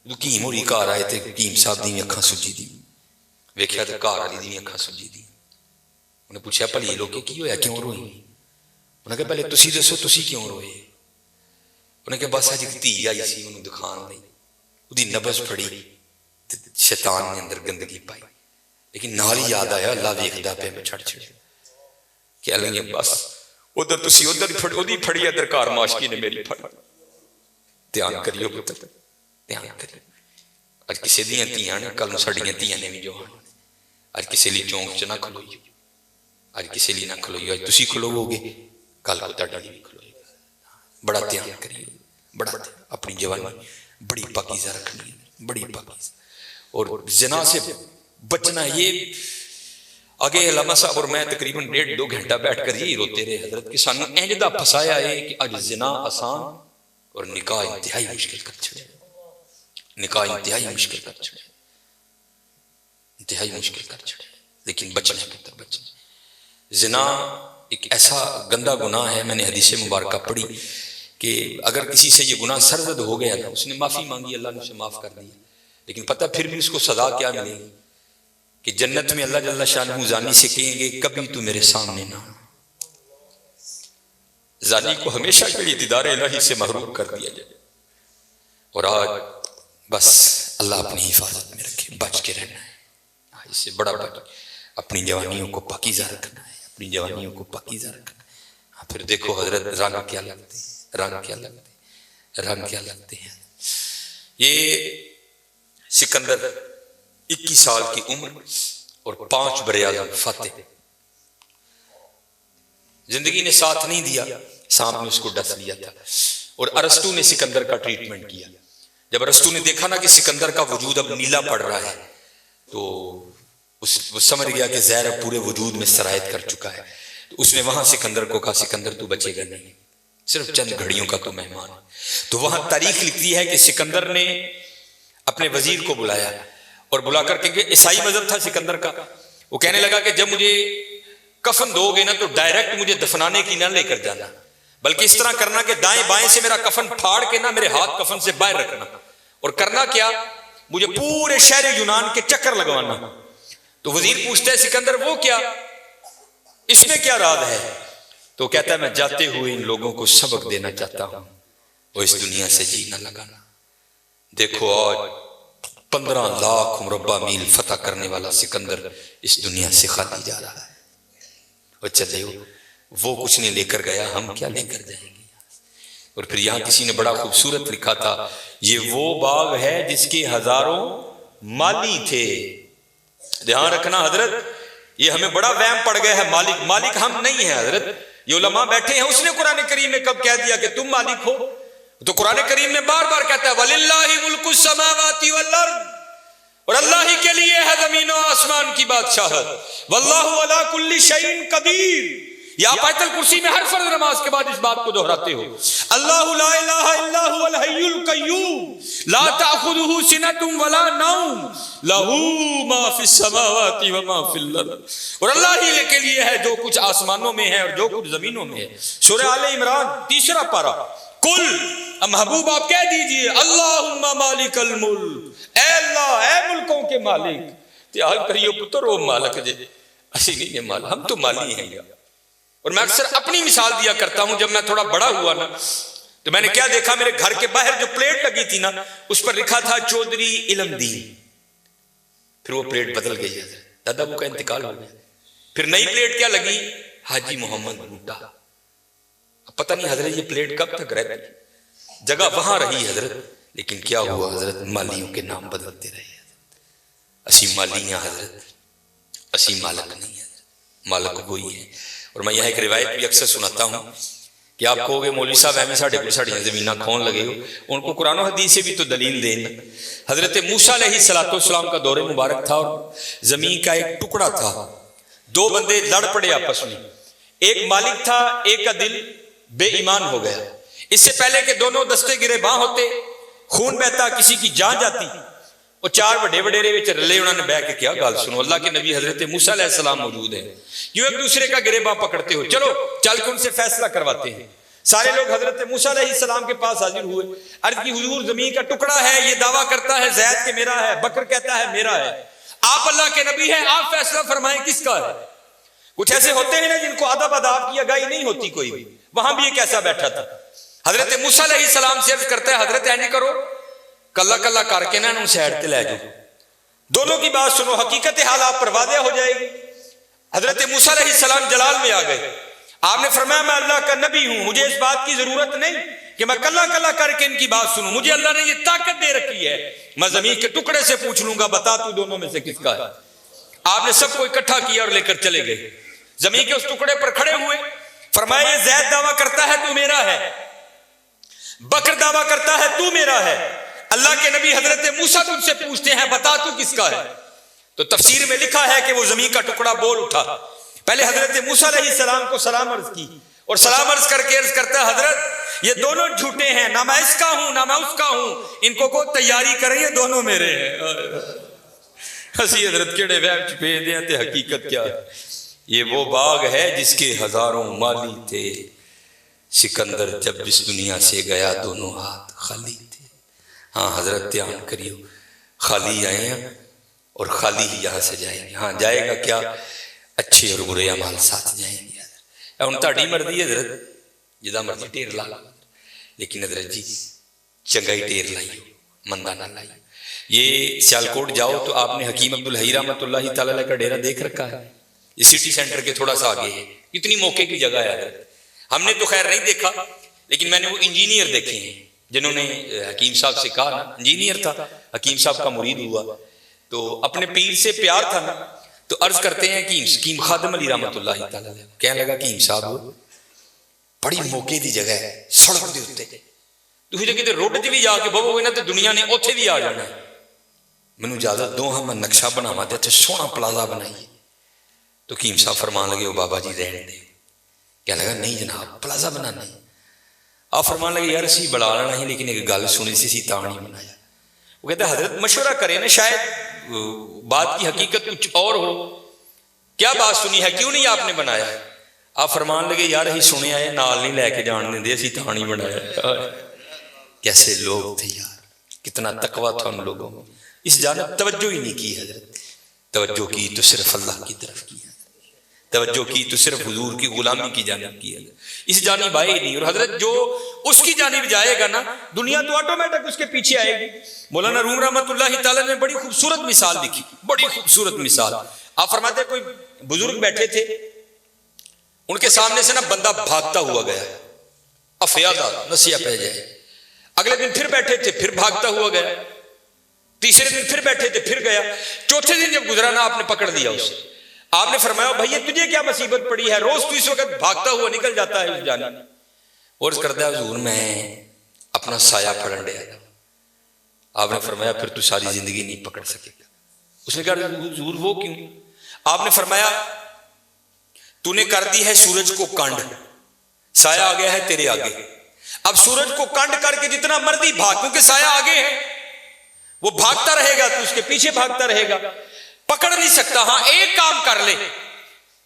حکیم ہوری گھر آئے تھے، حکیم صاحب دی اکھاں سجی دی. ویکھیا تے گھر والی دی اکھاں سجی دی. انہیں پوچھا بھلی لوگے کی ہویا، کیوں روئی؟ انہیں کہا پہلے تسی دسو تسی کیوں روئے؟ انہیں کہا بس اج ایک دھی آئی سی انہوں دکھان لئی، اودی نبض پھڑی تے شیطان نے اندر گندگی پائی. لیکن نال ہی یاد آیا اللہ ویکھدا پیا میں چھڑ چھڑ کہ لگے بس ادھر تسی ادھر اودی پھڑی ادھر کار ماشکی نے میری پھڑ. دھیان کریو پتر، دھیان کریو. اج کسی دیاں دھیاں نے، کل ساڈیاں دھیاں نے بھی جو آنا. اج کسی لیے چونک چ نہ کھلوئیو، اج کسی لیے نہ کھلوئیو. اج تسی کھلوو گے کل کو تہاڈا بھی کھلوئے گا. بڑا دھیان کریو، بڑا اپنی جوانی بڑی پاکیزہ رکھنی ہے، بڑی پاکیزہ. اور زنا سے بچنا. یہ آگے علامہ صاحب اور میں تقریباً 1.5-2 گھنٹہ بیٹھ کر یہی روتے رہے حضرت کہ سانو اینجدہ پھسایا ہے کہ اج زنا آسان اور نکاح انتہائی مشکل کر چھڑے. نکاح انتہائی مشکل کر چھڑے، انتہائی مشکل کر چھڑے. لیکن بچنا پتر بچنا. زنا ایک ایسا گندا گناہ ہے. میں نے حدیث مبارکہ پڑھی کہ اگر کسی سے یہ گناہ سرزد ہو گیا نا، اس نے معافی مانگی، اللہ نے اسے معاف کر دیا، لیکن پتہ پھر بھی اس کو سزا کیا ملے گی کہ جنت میں اللہ جل شانہ زانی سے کہیں گے کبھی تو میرے سامنے نہ. زانی کو ہمیشہ کے لیے دیدار الہی سے محروم کر دیا جائے. اور آج بس اللہ اپنی حفاظت میں رکھے، بچ کے رہنا ہے. اس سے بڑا بچ اپنی جوانیوں کو پاکیزہ رکھنا ہے، اپنی جوانیوں کو پاکیزہ رکھنا ہے. پھر دیکھو حضرت رنگ کیا لگتے ہیں، رنگ کیا لگتے ہیں، رنگ کیا لگتے ہیں. یہ سکندر 21 سال کی عمر اور 5 براعظم فاتح. زندگی نے ساتھ نہیں دیا، سانپ نے اس کو ڈس لیا تھا. اور ارسطو نے سکندر کا ٹریٹمنٹ کیا. جب ارسطو نے دیکھا نا کہ سکندر کا وجود اب نیلا پڑ رہا ہے تو وہ سمجھ گیا کہ زہر پورے وجود میں سرایت کر چکا ہے. تو اس نے وہاں سکندر کو کہا سکندر تو بچے گا نہیں، صرف چند گھڑیوں کا تو مہمان. تو وہاں تاریخ لکھتی ہے کہ سکندر نے اپنے وزیر کو بلایا اور بلا کر کے عیسائی مذہب تھا سکندر کا. وہ کہنے لگا کہ جب مجھے کفن دو گے نا تو ڈائریکٹ مجھے دفنانے کی نہ لے کر جانا، بلکہ اس طرح کرنا کہ دائیں بائیں سے میرا کفن پھاڑ کے نہ میرے ہاتھ کفن سے باہر رکھنا. اور کرنا کیا، مجھے پورے شہر یونان کے چکر لگوانا. تو وزیر پوچھتا ہے سکندر وہ کیا، اس میں کیا راز ہے؟ تو کہتا ہے میں جاتے ہوئے ان لوگوں کو سبق دینا چاہتا ہوں وہ اس دنیا سے جی نہ لگانا. دیکھو آج 15 لاکھ مربع میل فتح کرنے والا سکندر اس دنیا سے خالی جا رہا ہے. اور چلے وہ کچھ نہیں لے کر گیا، ہم کیا لے کر جائیں گے. اور پھر یہاں کسی نے بڑا خوبصورت لکھا تھا، یہ وہ باغ ہے جس کے ہزاروں مالی تھے. دھیان رکھنا حضرت، یہ ہمیں بڑا وہم پڑ گیا ہے. مالک مالک ہم نہیں ہیں حضرت. یہ علماء بیٹھے ہیں، اس نے قرآن کریم میں کب کہہ دیا کہ تم مالک ہو؟ تو قرآن کریم میں بار بار کہتا ہے وَلِلَّهِ مُلْكُ السَّمَاوَاتِ وَالْأَرْضِ، اور اللہ ہی کے لیے ہے زمین و آسمان کی بادشاہت. وَاللَّهُ عَلَى كُلِّ شَيْءٍ قَدِيرٌ. یہ آپ آیت الکرسی میں ہر فرض نماز کے بعد اس بات کو دہراتے ہو. اللہ لا الہ الا هو الحی القیوم لا تأخذہ سنۃ ولا نوم لہ ما فی السماوات وما فی الارض. اور اللہ ہی کے لیے ہے جو کچھ آسمانوں میں ہے اور جو کچھ زمینوں میں ہے. سورہ آل عمران 3 پارہ. کل محبوب آپ کہہ دیجئے اللہم مالک الملک، اے اللہ اے ملکوں کے مالک. تیار کریو پتر او مالک جے اسی نہیں ہے مال، ہم تو مالی ہیں گا. اور میں اکثر اپنی مثال دیا کرتا ہوں، جب میں تھوڑا بڑا ہوا نا تو میں نے کیا دیکھا، میرے گھر کے باہر جو پلیٹ لگی تھی نا اس پر لکھا تھا چودھری علم دین. پھر وہ پلیٹ بدل گئی، دادا ابو کا انتقال ہو گیا. پھر نئی پلیٹ کیا لگی، حاجی محمد بوٹا. اب پتہ نہیں حضرت یہ پلیٹ کب تک رہتی، جگہ وہاں رہی حضرت، لیکن کیا ہوا حضرت، مالیوں کے نام بدلتے رہے. اسی مالی ہیں حضرت، اسی مالک نہیں ہے، مالک وہی ہے. اور میں یہاں ایک روایت بھی اکثر سناتا ہوں کہ آپ کہو گے مولوی صاحب ایویں ساڈے کول ساڈیاں زمیناں کھون لگے ہو، ان کو قرآن و حدیث سے بھی تو دلیل دینا۔ حضرت موسیٰ علیہ السلام کا دور مبارک تھا اور زمین کا ایک ٹکڑا تھا، دو بندے لڑ پڑے آپس میں، ایک مالک تھا، ایک کا دل بے ایمان ہو گیا۔ اس سے پہلے کہ دونوں دستے گرے باں ہوتے، خون بہتا، کسی کی جان جاتی، وہ چار بڑے وڈیرے وچ رلے، انہوں نے بیٹھ کے کیا گل سنو، اللہ کے نبی حضرت موسیٰ علیہ السلام موجود ہیں، کیوں ایک دوسرے کا گرے باں پکڑتے ہو، چلو چل کے ان سے فیصلہ کرواتے ہیں۔ سارے لوگ حضرت موسیٰ علیہ السلام کے پاس حاضر ہوئے، عرض کی حضور زمین کا ٹکڑا ہے، یہ دعویٰ کرتا ہے زید کہ میرا ہے، بکر کہتا ہے میرا ہے، آپ اللہ کے نبی ہیں، آپ فیصلہ فرمائیں کس کا ہے۔ کچھ ایسے ہوتے ہیں نا جن کو ادب اداب کی آگاہی نہیں ہوتی کوئی بھی، وہاں بھی ایک ایسا بیٹھا تھا۔ حضرت موسیٰ علیہ السلام سے عرض کرتا ہے حضرت اینی کرو، کلا کلا کر کے نا انہوں سیڈ تے لے جاؤ، دونوں کی بات سنو، حقیقت حال آپ پر واضح ہو جائے گی۔ حضرت موسیٰ علیہ السلام جلال میں آ گئے، آپ نے فرمایا میں اللہ کا نبی ہوں، مجھے اس بات کی ضرورت نہیں کہ میں کلا کلا کر کے ان کی بات سنوں، مجھے اللہ نے یہ طاقت دے رکھی ہے، میں زمین کے ٹکڑے سے پوچھ لوں گا بتا تو دونوں میں سے کس کا ہے۔ آپ نے سب کو اکٹھا کیا اور لے کر چلے گئے، زمین کے اس ٹکڑے پر کھڑے ہوئے، فرمایا یہ زید دعویٰ کرتا ہے تو میرا ہے، بکر دعویٰ کرتا ہے تو میرا ہے، اللہ کے نبی حضرت موسیٰ تجھ سے پوچھتے ہیں بتا تو کس کا ہے۔ تو تفسیر میں لکھا ہے کہ وہ زمین کا ٹکڑا بول اٹھا، پہلے حضرت موسیٰ علیہ السلام کو سلام عرض کی، اور سلام عرض کر کے عرض کرتا ہے حضرت یہ دونوں جھوٹے ہیں، نہ میں اس کا ہوں نہ میں اس کا ہوں، ان کو تیاری کریں یہ دونوں میرے ہیں۔ ہسی حضرت کیڑے وہم چھپے دیں تے حقیقت کیا ہے، یہ وہ باغ ہے جس کے ہزاروں مالی تھے، سکندر جب اس دنیا سے گیا دونوں ہاتھ خالی تھے۔ ہاں حضرت دھیان کریو، خالی آئے ہیں اور خالی ہی یہاں سے جائیں گے، ہاں جائے گا کیا، اچھے اور برے اعمال ساتھ جائیں گے۔ ہن تہاڈی مرضی حضرت جدا مرضی ٹیر لا، لیکن حضرت جی چنگائی ٹیر لائیو، مندہ نہ لائیو۔ یہ سیالکوٹ جاؤ تو آپ نے حکیم عبدالحی رحمۃ اللہ تعالیٰ علیہ کا ڈیرہ دیکھ رکھا ہے، یہ سٹی سینٹر کے تھوڑا سا آگے ہے، اتنی موقع کی جگہ ہے حضرت، ہم نے تو خیر نہیں دیکھا، لیکن میں نے وہ انجینئر دیکھے ہیں جنہوں نے حکیم صاحب سے کہا نا، انجینئر تھا، حکیم صاحب کا مرید ہوا تو اپنے پیر سے پیار تھا نا، تو عرض کرتے ہیں کہ حکیم خادم علی رحمۃ اللہ تعالیٰ کہنے لگا کہ حکیم صاحب بڑی موقع دی جگہ ہے، سڑک دے اوتے تسی جے کتے روڈ تے بھی جا کے بہو گے نا تے دنیا نے اوتھے بھی آ جانا ہے، مینوں اجازت دو ہاں میں نقشہ بناواں تے اتھے سوہنا پلازا بنائیے۔ تو حکیم صاحب فرمان لگے وہ بابا جی رہن دے، کہنے لگا نہیں جناب پلازا بنانا ہے۔ آپ فرمان لگے یار اسی بڑا لینا ہی، لیکن ایک گل سنی سی تاں نہیں بنایا۔ وہ کہتا ہے حضرت مشورہ کریں نا، شاید بات کی حقیقت کچھ اور ہو، کیا بات سنی ہے کیوں نہیں آپ نے بنایا؟ آپ فرمان لگے یار ہی سنے آئے نال نہیں لے کے جان دیں دے اسی تاں نہیں بنایا۔ کیسے لوگ تھے یار، کتنا تقویٰ تھا ان لوگوں میں، اس جانب توجہ ہی نہیں کی حضرت، توجہ کی تو صرف اللہ کی طرف کی، توجہ کی تو صرف حضور کی غلامی کی جانب کی، اس جانب آئے ہی نہیں۔ اور حضرت جو اس کی جانب جائے گا نا دنیا تو آٹومیٹک اس کے پیچھے آئے گی۔ مولانا روم رحمۃ اللہ تعالیٰ نے بڑی خوبصورت مثال دکھی، بڑی خوبصورت مثال۔ آپ فرماتے کوئی بزرگ بیٹھے تھے، ان کے سامنے سے نا بندہ بھاگتا ہوا گیا، افیادہ نسیہ پہ جائے، اگلے دن پھر بیٹھے تھے پھر بھاگتا ہوا گیا، تیسرے دن پھر بیٹھے تھے پھر گیا، چوتھے دن جب گزرا نا آپ نے پکڑ لیا اسے، آپ نے فرمایا بھائی تجھے کیا مصیبت پڑی ہے، روز تو اس وقت بھاگتا ہوا نکل جاتا ہے اس جانب، اور اس کرتا ہے حضور میں اپنا سایہ پھڑن دیا۔ آپ نے فرمایا پھر تو ساری زندگی نہیں پکڑ سکے گا۔ اس نے کہا حضور وہ کیوں؟ آپ نے فرمایا تو نے کر دی ہے سورج کو کانڈ، سایہ آ گیا ہے تیرے آگے، اب سورج کو کانڈ کر کے جتنا مرضی بھاگ، کیونکہ سایہ آگے ہے، وہ بھاگتا رہے گا تو اس کے پیچھے بھاگتا رہے گا، پکڑ نہیں سکتا۔ ہاں ایک کام کر لے،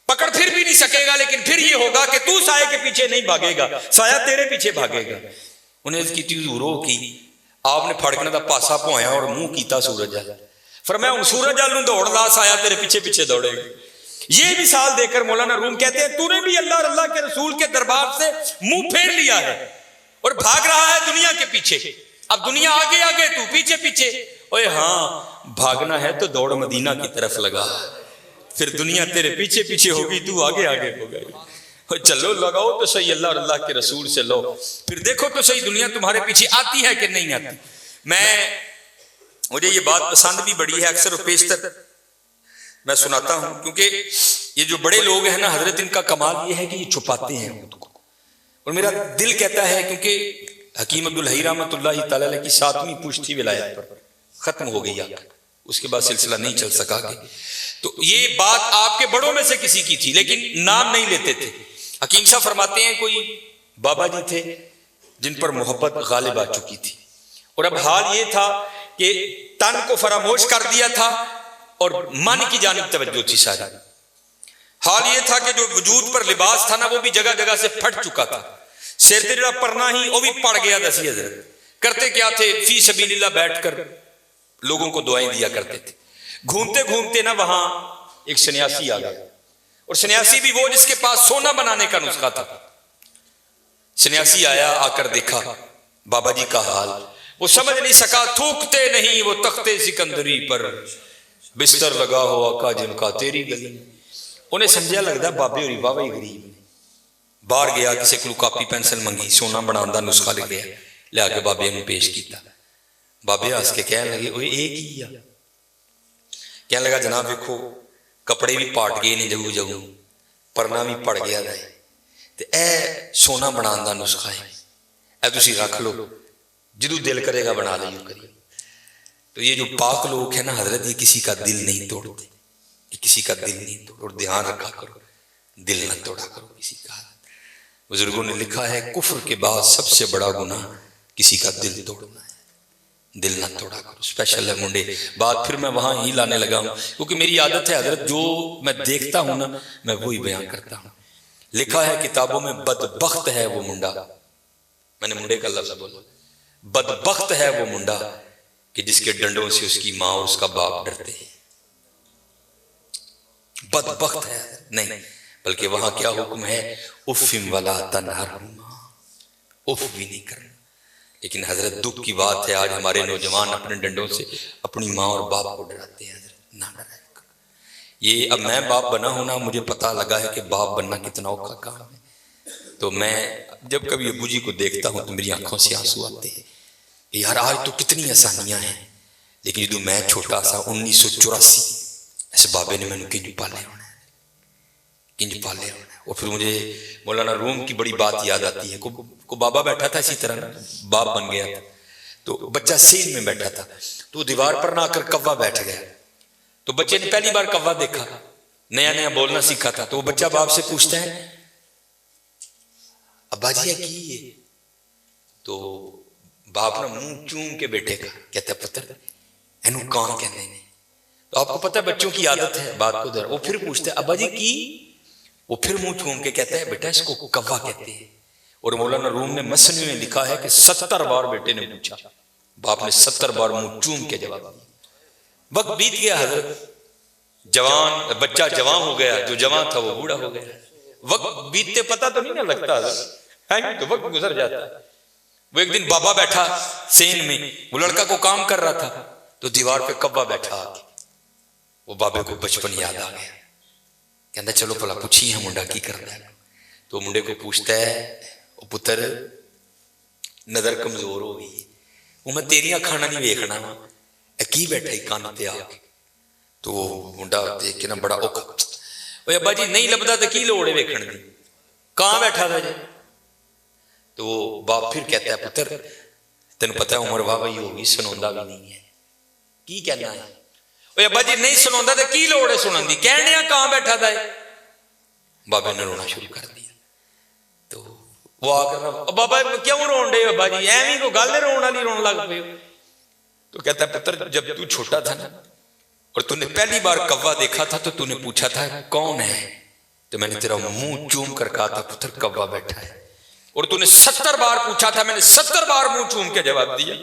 پکڑ پھر بھی نہیں سکے گا، لیکن پھر یہ ہوگا کہ تو سایہ کے پیچھے نہیں بھاگے گا، سایہ تیرے پیچھے بھاگے گا۔ انہیں اس کی حضوروں کی آپ نے پھڑکنے دا پاسا پوایا اور منہ کیتا سورج آل، فرمایا ہوں سورج آل نوں دوڑ لا، سایہ تیرے پیچھے پیچھے دوڑے گا۔ یہ مثال دے کر مولانا روم کہتے ہیں تو نے بھی اللہ اور اللہ کے رسول کے دربار سے منہ پھیر لیا ہے اور بھاگ رہا ہے دنیا کے پیچھے، اب دنیا آگے آگے تو پیچھے پیچھے۔ اوے ہاں بھاگنا ہے تو دوڑ مدینہ کی طرف لگا، پھر دنیا تیرے پیچھے پیچھے ہوگی تو آگے آگے ہو گئی۔ چلو لگاؤ تو صحیح اللہ اور اللہ کے رسول سے لو، پھر دیکھو تو صحیح دنیا تمہارے پیچھے آتی ہے کہ نہیں آتی۔ مجھے یہ بات پسند بھی بڑی ہے، اکثر و پیشتر میں سناتا ہوں، کیونکہ یہ جو بڑے لوگ ہیں نا حضرت، ان کا کمال یہ ہے کہ یہ چھپاتے ہیں خود کو، اور میرا دل کہتا ہے کیونکہ حکیم عبدالحی رحمۃ اللہ تعالی علیہ کی 7ویں پشت تھی ولایت پر، ختم ہو گئی آگے، اس کے بعد سلسلہ نہیں چل سکا آگے. تو یہ بات آپ کے بڑوں میں سے کسی کی تھی لیکن نام نہیں لیتے تھے. حکیم صاحب فرماتے ہیں کوئی بابا جی تھے جن پر محبت غالب آ چکی تھی، اور اب حال یہ تھا کہ تن کو فراموش کر دیا تھا اور من کی جانب توجہ تھی ساری. حال یہ تھا کہ جو وجود پر لباس تھا نا وہ بھی جگہ جگہ سے پھٹ چکا تھا. سر تے جڑا پرنا ہی وہ بھی پڑ گیا دسی حضرت. کرتے کیا تھے؟ فی سبیل اللہ بیٹھ کر لوگوں کو دعائیں دیا کرتے تھے. گھومتے گھومتے نا وہاں ایک سنیاسی آ گیا، اور سنیاسی بھی وہ جس کے پاس سونا بنانے کا نسخہ تھا. سنیاسی آیا، آ کر دیکھا بابا جی کا حال، وہ سمجھ نہیں سکا. تھوکتے نہیں وہ تختے سکندری پر، بستر لگا ہو آقا جن کا تیری گلی. انہیں سمجھا لگتا بابے ہوری واہ غریب. باہر گیا، کسی کو کاپی پینسل منگی، سونا بنانا نسخہ لکھ لیا، لیا کے بابے نے پیش کیتا. بابے ہس کے کہنے لگے اوے اے کی ہے؟ کہنے لگا جناب دیکھو کپڑے بھی پاٹ گئے نے جگو جگو، پرنا بھی پڑ گیا ہے، تے اے سونا بنانا دا نسخہ ہے، اے تسی رکھ لو، جدو دل کرے گا بنا لیں کریے. تو یہ جو پاک لوگ ہیں نا حضرت، یہ کسی کا دل نہیں توڑتے، یہ کسی کا دل نہیں توڑ. اور دھیان رکھا کرو دل نہ توڑا کرو کسی کا. بزرگوں نے لکھا ہے کفر کے بعد سب سے بڑا گناہ کسی کا دل توڑنا ہے. دل نہ توڑا کرو. اسپیشل ہے منڈے. بات پھر میں وہاں ہی لانے لگا ہوں کیونکہ میری عادت ہے حضرت، جو میں دیکھتا ہوں نا میں وہی بیان کرتا ہوں. لکھا ہے کتابوں میں بدبخت ہے وہ منڈا، میں نے منڈے کا لفظ بولا، بدبخت ہے وہ منڈا کہ جس کے ڈنڈوں سے اس کی ماں اور اس کا باپ ڈرتے ہیں. بدبخت ہے نہیں، بلکہ وہاں کیا حکم ہے؟ اف ولا تنہرہما، اف بھی نہیں کرنا. لیکن حضرت دکھ کی بات ہے آج ہمارے نوجوان اپنے ڈنڈوں سے اپنی ماں اور باپ کو ڈراتے ہیں. حضرت نہ ڈرایا کرو. یہ اب میں باپ بنا ہونا مجھے پتا لگا ہے کہ باپ بننا کتنا اوکھا کام ہے. تو میں جب کبھی ابو جی کو دیکھتا ہوں تو میری آنکھوں سے آنسو آتے ہیں. یار آج تو کتنی آسانیاں ہیں، لیکن جدو میں چھوٹا سا 1984 ایسے بابے نے میں کنج پالے ہونا ہے، کنج پالے ہونا ہے. اور پھر مجھے مولانا روم کی بڑی بات یاد آتی ہے. کو بابا بیٹھا تھا اسی طرح باپ بن گیا تھا، تو بچہ سین میں بیٹھا تھا، تو دیوار پر نہ آ کر کوا بیٹھ گیا. تو بچے نے پہلی بار کوا دیکھا، نیا نیا بولنا سیکھا تھا. تو وہ بچہ باپ سے پوچھتا ہے ابا جی کی ہے؟ تو باپ نے منہ چوم کے بیٹے کا کہتا ہے پتر اینو کون کہنے ہیں. تو آپ کو پتہ ہے بچوں کی عادت ہے بات کو در. وہ پھر پوچھتا ہے ابا جی کی؟ وہ پھر منہ چوم کے کہتا ہے بیٹا اس کو کوا کہتے ہیں. اور مولانا روم نے مثنوی میں لکھا ہے کہ 70 بار بیٹے نے پوچھا، باپ نے 70 بار منہ چوم کے جواب دیا. وقت بیت گیا حضرت، جوان بچہ جوان ہو گیا، جو جوان تھا وہ بوڑھا ہو گیا. وقت بیتتے پتہ تو نہیں نہ لگتا حضرت، تو وقت گزر جاتا ہے. وہ ایک دن بابا بیٹھا سین میں، وہ لڑکا کو کام کر رہا تھا، تو دیوار پہ کوا بیٹھا آ کے. وہ بابے کو بچپن یاد آ گیا. کہتا چلو پلا پوچھی ہے منڈا کی کرتا ہے. تو منڈے کو پوچھتا ہے او پتر نظر کمزور ہو گئی، وہ میں تیریاں کھانا نہیں ویکھنا وا، اے کی بیٹھا ہی کان تے آ کے. تو منڈا دیکھ کے نا بڑا اوکھا، اوے ابا جی نہیں لبدا تے کی لوڑ ہے ویکھن دی، کہاں بیٹھا تھا جی؟ تو وہ باپ پھر کہتا ہے پتر تینوں پتہ ہے عمر واہ وہی ہوگی، سنوندا بھی نہیں ہے، کی کہنا ہے؟ اوے ابا جی نہیں سنوندا تے کی لوڑ ہے سنن دی، کہنے کہاں بیٹھا تھا؟ بابے نے رونا شروع کر دیا. تو وہ آ کر بابا کیوں رون ڈے ابا جی، ایویں کو گل رون والی رون لگ پے. تو کہتا ہے پتر جب تو چھوٹا تھا نا اور تو نے پہلی بار کوا دیکھا تھا تو نے پوچھا تھا کون ہے، تو میں نے تیرا منہ چوم کر کہا تھا پتر کوا بیٹھا ہے. اور تو نے 70 بار پوچھا تھا، میں نے 70 بار منہ چوم کے جواب دیا.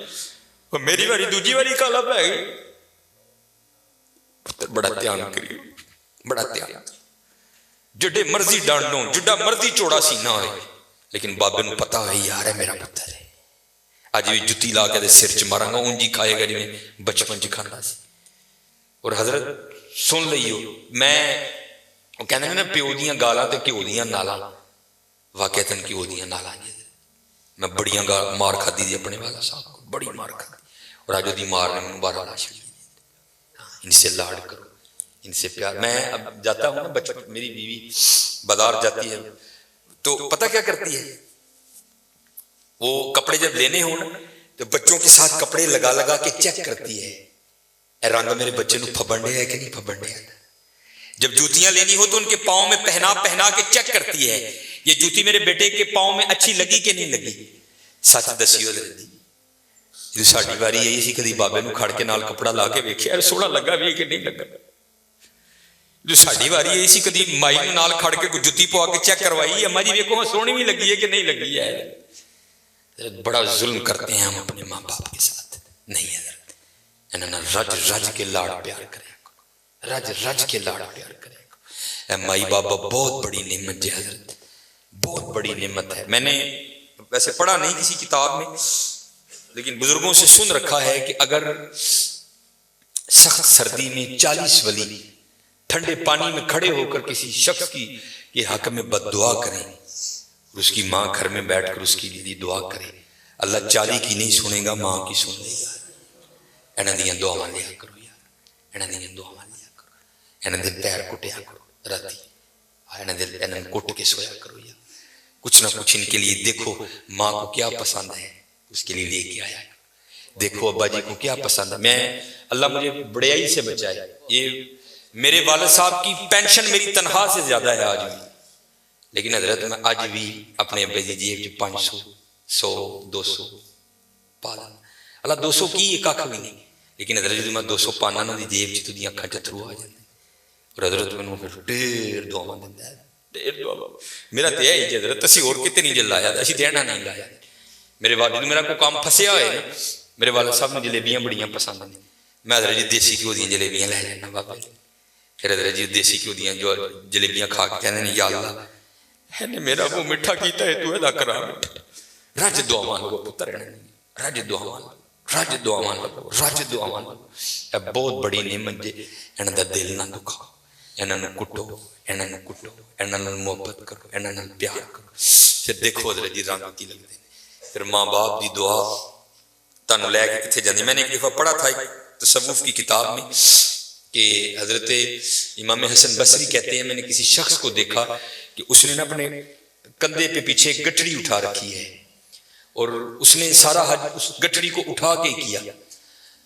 اور میری باری دوجی باری کالا پہ گئی. پتر بڑا دھیان کریو، بڑا دھیان. جڈے مرضی ڈانڈوں، جڈا مرضی چوڑا سینہ ہوئے، لیکن بابے نو پتا ہوئی یار ہے میرا پتر ہے. آج بھی جتی لا کے سر چ مارا گا اونجی کھائے گا جی میں بچپن چ کھانا سی. اور حضرت سن لئیو، میں کہنے ہیں نا پیو دیاں گالاں تے کیو دیاں نالاں، واقعتاً کیو دیاں نالاں. میں بڑیاں مار کھا دی اپنے والا صاحب کو، بڑی مار کھا دی. اور آج دی مار نے مجھے بارہ لاش لی. ان سے لاڑ کرو، ان سے پیار. میں اب جاتا ہوں نا بچپن، میری بیوی بازار جاتی ہے تو پتہ کیا کرتی ہے، وہ کپڑے جب لینے ہوں نا تو بچوں کے ساتھ کپڑے لگا لگا کے چیک کرتی ہے اے رنگ میرے بچے نو پھبن ڈیا ہے کہ نہیں پھبن ڈیا. جب جوتیاں لینی ہو تو ان کے پاؤں میں پہنا پہنا کے چیک کرتی ہے یہ جوتی میرے بیٹے کے پاؤں میں اچھی لگی کہ نہیں لگی. سچ دسیو جو ساڈی واری آئی سی کدی بابے نو کھڑ کے نال کپڑا لا کے ویکھیا سوہنا لگا بھی کہ نہیں لگا. جو ساڈی واری آئی سی کدی مائی نو نال کھڑ کے کوئی جُتی پوا کے چیک کروائی اما جی ویکھو سونی بھی لگی ہے کہ نہیں لگی ہے. بڑا ظلم کرتے ہیں ہم اپنے ماں باپ کے ساتھ. نہیں حضرت انہاں رج رج کے لاڑ پیار کرے رج رج کے لاڑ پیار کرے. اے مائی بابا بہت بڑی نعمت ہے حضرت, بہت بڑی نعمت ہے. میں نے ویسے پڑھا نہیں کسی کتاب میں لیکن بزرگوں سے سن رکھا ہے کہ اگر سخت سردی میں 40 ولی ٹھنڈے پانی میں کھڑے ہو کر کسی شخص کی حق میں بد دعا کریں اور اس کی ماں گھر میں بیٹھ کر اس کے لیے دعا کرے, اللہ 40 کی نہیں سنے گا, ماں کی سن لے گا. انہاں دیاں دعاواں لیا کرو یار, انہاں دیاں دعاواں لیا کرو, انہاں دے پیر کٹیا کرو راتی, انہاں کٹ کے سویا کرو یار. کچھ نہ کچھ ان کے لیے دیکھو ماں کو کیا پسند ہے اس کے لیے لے کے آیا. دیکھو ابا جی کو کیا پسند ہے. میں اللہ مجھے بڑیائی سے بچائے, یہ میرے والد صاحب کی پینشن میری تنخواہ سے زیادہ ہے آج بھی, لیکن حضرت میں آج بھی اپنے ابے دی جیب 500 100 200 پالا اللہ 200 کی ایک اکھ بھی نہیں, لیکن حضرت جب میں 200 پانا نا دی جیب چ تدیاں اکھاں چترو آ جاندے اور حضرت مینوں پھر ڈیر دعاواں دیندا ہے. ڈیر دعا میرا تے ہے حضرت اسی اور کتے نہیں جلایا اسی دینا نہیں لایا. میرے والد میرا کوئی کام پھسیا ہوئے نا, میرے والد صاحب نے جلیبیاں بڑیاں پسند ہیں, میں حضرت جی دیسی گھیو دیاں جلیبیاں لے جانا بابے. پھر حضرت جی دیسی گھیو دیاں جو جلیبیاں کھا کے کہندے نے یا اللہ ہے نے میرا منہ میٹھا کیتا ہے تو ادا کرا. رج دعاواں لگو پتر, رج دعاواں رج دعاواں لگو رج دعاواں لگو. اے بہت بڑی نعمت جے, انہاں دا دل نہ دکھاؤ, انہاں نوں کٹو, انہاں نوں کٹو, انہاں نال محبت کرو, انہاں نال پیار کرو. پھر دیکھو حضرت جی رنگ کی لگدے نے. پھر ماں باپ دی دعا تانوں لے کے کتھے جاندی. میں نے ایک دفعہ پڑھا تھا ایک تصوف کی کتاب میں کہ حضرت امام حسن بصری کہتے ہیں میں نے کسی شخص کو دیکھا کہ اس نے اپنے کندھے پہ پیچھے گٹھڑی اٹھا رکھی ہے اور اس نے سارا حج اس گٹھڑی کو اٹھا کے کیا.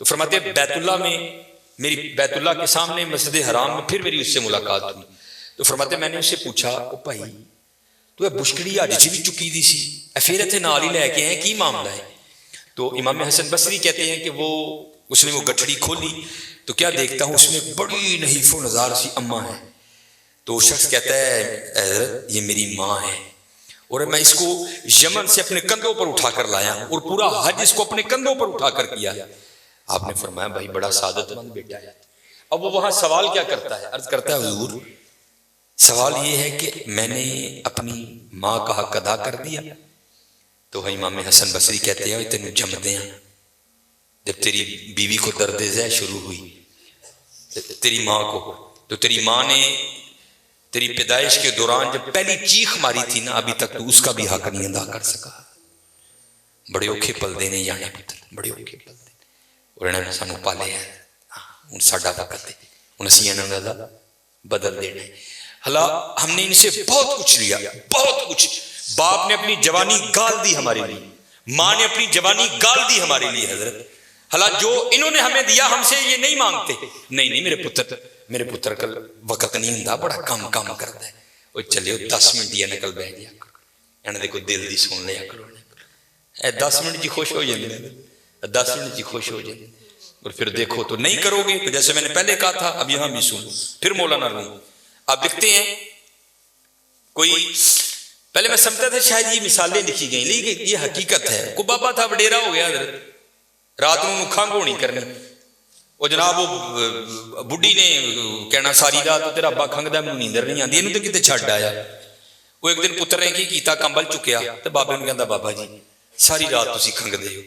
تو فرماتے بیت اللہ میں میری بیت اللہ کے سامنے مسجد حرام میں پھر میری اس سے ملاقات ہوئی. تو فرماتے میں نے اس سے پوچھا او بھائی تو بشکڑی حج چ بھی چکی دی سی پھر اتنے نال ہی لے کے ہیں کی معاملہ ہے. تو امام حسن بصری کہتے ہیں کہ اس نے وہ گٹھڑی کھولی تو کیا دیکھتا ہوں اس میں بڑی نحیف و نزار سی اماں ہے. تو شخص کہتا ہے حضرت یہ میری ماں ہے اور میں اس کو یمن سے اپنے کندھوں پر اٹھا کر لایا ہوں اور پورا حج اس کو اپنے کندھوں پر اٹھا کر کیا. آپ نے فرمایا بھائی بڑا سعادت مند بیٹا ہے. اب وہ وہاں سوال کیا کرتا ہے, عرض کرتا ہے حضور سوال یہ ہے کہ میں نے اپنی ماں کا حق ادا کر دیا. تو امام حسن بصری کہتے ہیں تینوں جمدے ہیں جب تیری بیوی کو درد ذہ شروع ہوئی تیری ماں کو, تو تیری ماں نے تیری پیدائش کے دوران جب پہلی چیخ ماری تھی نا ابھی تک تو اس کا بھی حق نہیں ادا کر سکا. بڑے اوکھے پل دینے جانے پتر, بڑے اوکھے پل دینے اور انہوں نے سانو پالے ہیں. ہوں ساڈا وقت ہے, ہوں اسی انہوں دا بدل دینا ہے. حالا ہم نے ان سے بہت کچھ لیا, بہت کچھ. باپ نے اپنی جوانی گال دی ہمارے لیے, ماں نے اپنی جوانی گال دی ہمارے لیے حضرت. حالا جو انہوں نے ہمیں دیا ہم سے یہ نہیں مانگتے. نہیں میرے پتر کل وقت نہیں ہوندا, بڑا کام کرتا ہے. وہ چلے 10 منٹ یا نکل بہ جایا کرو, انہاں دے کوئی دل دی سن لیا کرو. اے 10 منٹ جی خوش ہو جاندے, 10 منٹ جی خوش ہو جاندے. اور پھر دیکھو تو نہیں کرو گے تو جیسے میں نے پہلے کہا تھا اب یہاں بھی سنو. پھر مولانا روم آپ لکھتے ہیں کوئی پہلے میں سمجھتا تھا شاید یہ مثالیں لکھی گئیں لیکن یہ حقیقت ہے. کو بابا تھا وڈیرا ہو گیا رات نو کھنگ ہونی کرنی, وہ جناب وہ بڈھی نے کہنا ساری رات تیرا ابا کھنگدا مینوں نیندر نہیں آندی, اینوں تے کتے چھڈ آیا. وہ ایک دن پتر نے کی کیتا کمبل چکیا تے بابے نوں کہندا بابا جی ساری رات تسی کھنگدے ہو,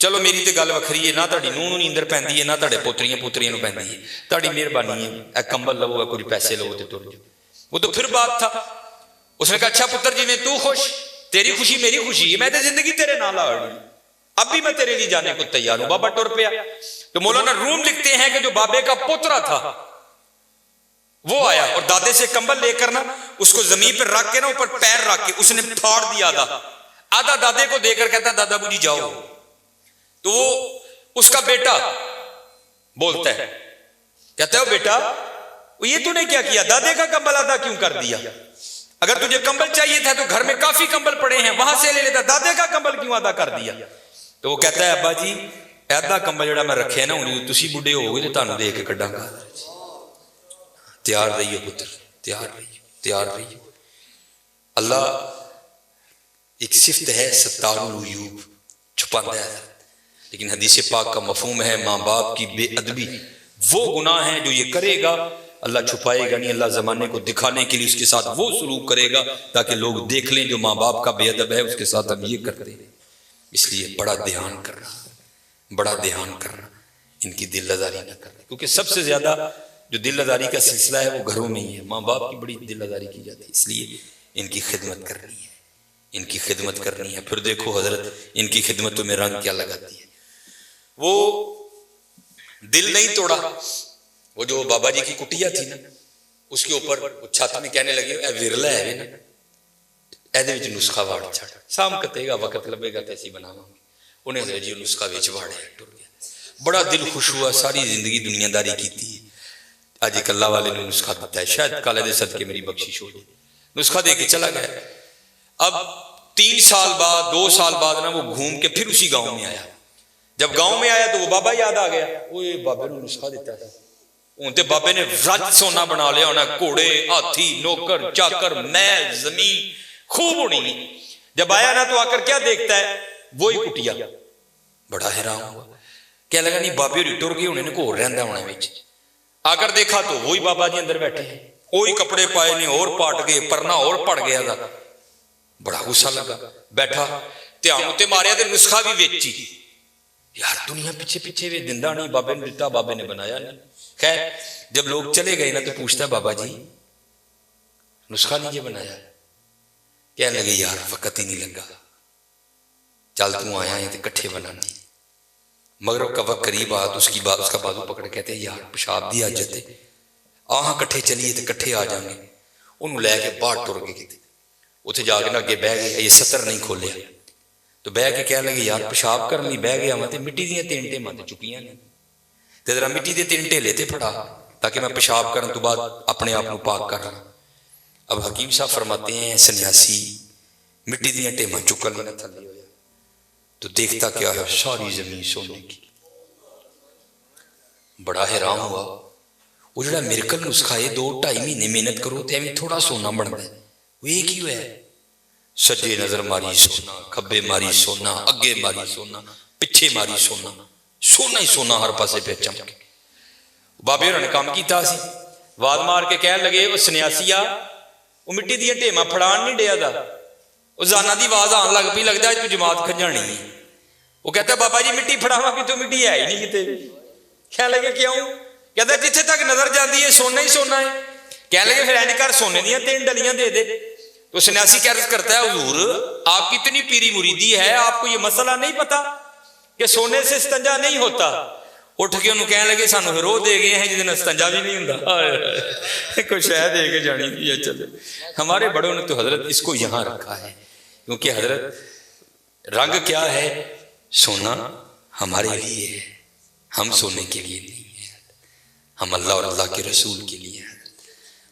چلو میری تے گل وکھری ہے, نہ تہاڈی نوں نوں نیندر پیندی ہے نہ تہاڈے پوتریاں نوں پیندی ہے, تہاڈی مہربانی ہے اے کمبل لو کچھ پیسے لو تے ٹر جاؤ. وہ تو پھر بات تھا. اس نے کہا اچھا پتر جی میں تو خوش, تیری خوشی میری خوشی ہے, میں تے زندگی تیرے نال آ رہی, اب بھی میں تیرے لیے جانے کو تیار ہوں. بابا ٹر پیا. تو مولانا روم لکھتے ہیں کہ جو بابے کا پوترا تھا وہ آیا اور دادے سے کمبل لے کر نا اس کو زمین پر رکھ کے نا اوپر پیر رکھ کے اس نے پھاڑ دیا تھا. آدھا دادے کو دے کر کہتا دادا بو جی جاؤ. تو وہ اس کا بیٹا بولتا ہے, کہتا ہے بیٹا یہ تو نے کیا کیا, دادے کا کمبل آدھا کیوں کر دیا؟ اگر تجھے کمبل چاہیے تھا تو گھر میں کافی کمبل پڑے ہیں, وہاں سے لے لیتا, دادے کا کمبل کیوں آدھا کر دیا؟ تو وہ کہتا ہے ابا جی آدھا کمبل جڑا میں رکھے نا انہیں تسی بڈھے ہو گئے تو تانوں دے کے کڈاں گا. تیار رہیے پتر, تیار رہیے, تیار رہیے. اللہ ایک صفت ہے ستار العیوب, چھپاتا ہے, لیکن حدیث پاک کا مفہوم ہے ماں باپ کی بے ادبی وہ گناہ ہیں جو یہ کرے گا اللہ چھپائے گا نہیں. اللہ زمانے کو دکھانے کے لیے اس کے ساتھ وہ سلوک کرے گا تاکہ لوگ دیکھ لیں جو ماں باپ کا بے ادب ہے اس کے ساتھ ہم یہ کرتے ہیں. اس لیے بڑا دھیان کرنا, بڑا دھیان کرنا, ان کی دل آزاری نہ کرنا, کیونکہ سب سے زیادہ جو دل آزاری کا سلسلہ ہے وہ گھروں میں ہی ہے. ماں باپ کی بڑی دل آزاری کی جاتی ہے, اس لیے ان کی خدمت کرنی ہے, ان کی خدمت کرنی ہے. پھر دیکھو حضرت ان کی خدمتوں میں رنگ کیا لگاتی ہے. وہ دل نہیں توڑا, وہ جو بابا جی کی کٹیا تھی نا اس کے اوپر چھت میں کہنے لگے اے ورلا ہے نا ایدے وچ نسخہ واڑ چھڑ, سام کتے گا وقت لبے گا تیسی بناواں گے. انہیں حضرت جی نسخہ وچ واڑے ٹر گیا. بڑا دل خوش ہوا, ساری زندگی دنیا داری کیتی ہے, اج ایک اللہ والے نے نسخہ دیتا ہے, شاید کالے دے صدقے میری بخشش ہو جائے. نسخہ دے کے چلا گیا. اب 3 سال بعد 2 سال بعد نا وہ گھوم کے پھر اسی گاؤں میں آیا. جب گاؤں میں آیا تو وہ بابا یاد آ گیا, اوے بابے نے نسخہ دیتا ہے, ان تے بابے نے رج سونا بنا لیا ہونا, گھوڑے ہاتھی نوکر چاکر محل زمین خوب ہونی. جب آیا نا تو آ کر کیا دیکھتا ہے, وہی کٹیا. بڑا حیران ہوا, کیا لگا نہیں بابے ٹر گئے انہیں کو رہندا ہونا وچ. آ کر دیکھا تو وہی بابا جی اندر بیٹھے ہیں, وہی کپڑے پائے نے اور پاٹ گئے, پرنا اور پڑ گیا تھا. بڑا غصہ لگا, بیٹھا دھیان تے ماریا تے نسخہ بھی ویچی. یار دنیا پیچھے پیچھے بھی دندہ نہیں, بابے نے دیتا بابے نے بنایا نہیں. خیر جب لوگ چلے گئے نا تو پوچھتا بابا جی نسخہ نہیں یہ بنایا؟ کہنے لگے یار وقت ہی نہیں لگا, چل تو آیا ہے تو کٹھے بنانے. مغرب کا وقت قریب آ تو اس کا بازو پکڑ کہتے ہیں یار پیشاب دی حاجت ہے, آہاں کٹھے چلیے تو کٹھے آ جائیں گے. انہوں لے کے باہر ٹر گئے, اتنے جا کے اگے بہ گئے, یہ سطر نہیں کھولیا تو بہ کے کہنے لگے یار پیشاب کرنے لی بہ گیا میں مٹی دیا 3 ٹیماں چکیاں نے, تے ذرا مٹی دے 3 ٹیلے تے پھڑا تاکہ میں پیشاب کرنے تو بعد اپنے آپ کو پاک کر رہا. اب حکیم صاحب فرماتے ہیں سنیاسی مٹی دیا ٹیماں چکن لینا تھلے ہویا تو دیکھتا کیا ہے ساری زمین سونے کی. بڑا حیران ہوا, وہ جڑا میرکل نسخہ ہے 2-2.5 مہینے محنت کرو تے ایویں تھوڑا سونا بنتا ہے, وہ یہ کیوں ہے؟ سجے نظر ماری سونا, کھبے ماری سونا, اگے ماری سونا, پیچھے ماری سونا, سونا ہی سونا ہر پاسے پہ چمکے. بابے انہوں نے کام کیتا سی, واد مار کے کہنے لگے وہ سنیاسیا وہ مٹی دیا ٹیماں پھڑان نہیں ڈیا دا, وہ زانا دی آواز آن لگ پی, لگتا ہے تو جماعت کھجانی ہے. وہ کہتا ہے بابا جی مٹی پھڑاواں بھی تو مٹی ہے ہی نہیں کتے. کہنے لگے کیوں؟ کہتا ہے جتھے تک نظر جاتی ہے سونا ہی سونا ہے. کہنے لگے پھر اینج کر سونے دیا 3 ڈلیاں دے دے. تو سنیاسی کیا عرض کرتا ہے حضور آپ کی اتنی پیری مریدی ہے, آپ کو یہ مسئلہ نہیں پتا کہ سونے سے استنجا نہیں ہوتا. اٹھ کے انہوں کہنے لگے سانو ہرو دے گئے ہیں جس دن استنجا بھی نہیں ہوں, کوئی شہ دے کے جانی دیا. چلے ہمارے بڑوں نے تو حضرت اس کو یہاں رکھا ہے, کیونکہ حضرت رنگ کیا ہے, سونا ہمارے لیے ہے, ہم سونے کے لیے نہیں ہے, ہم اللہ اور اللہ کے رسول کے لیے ہیں.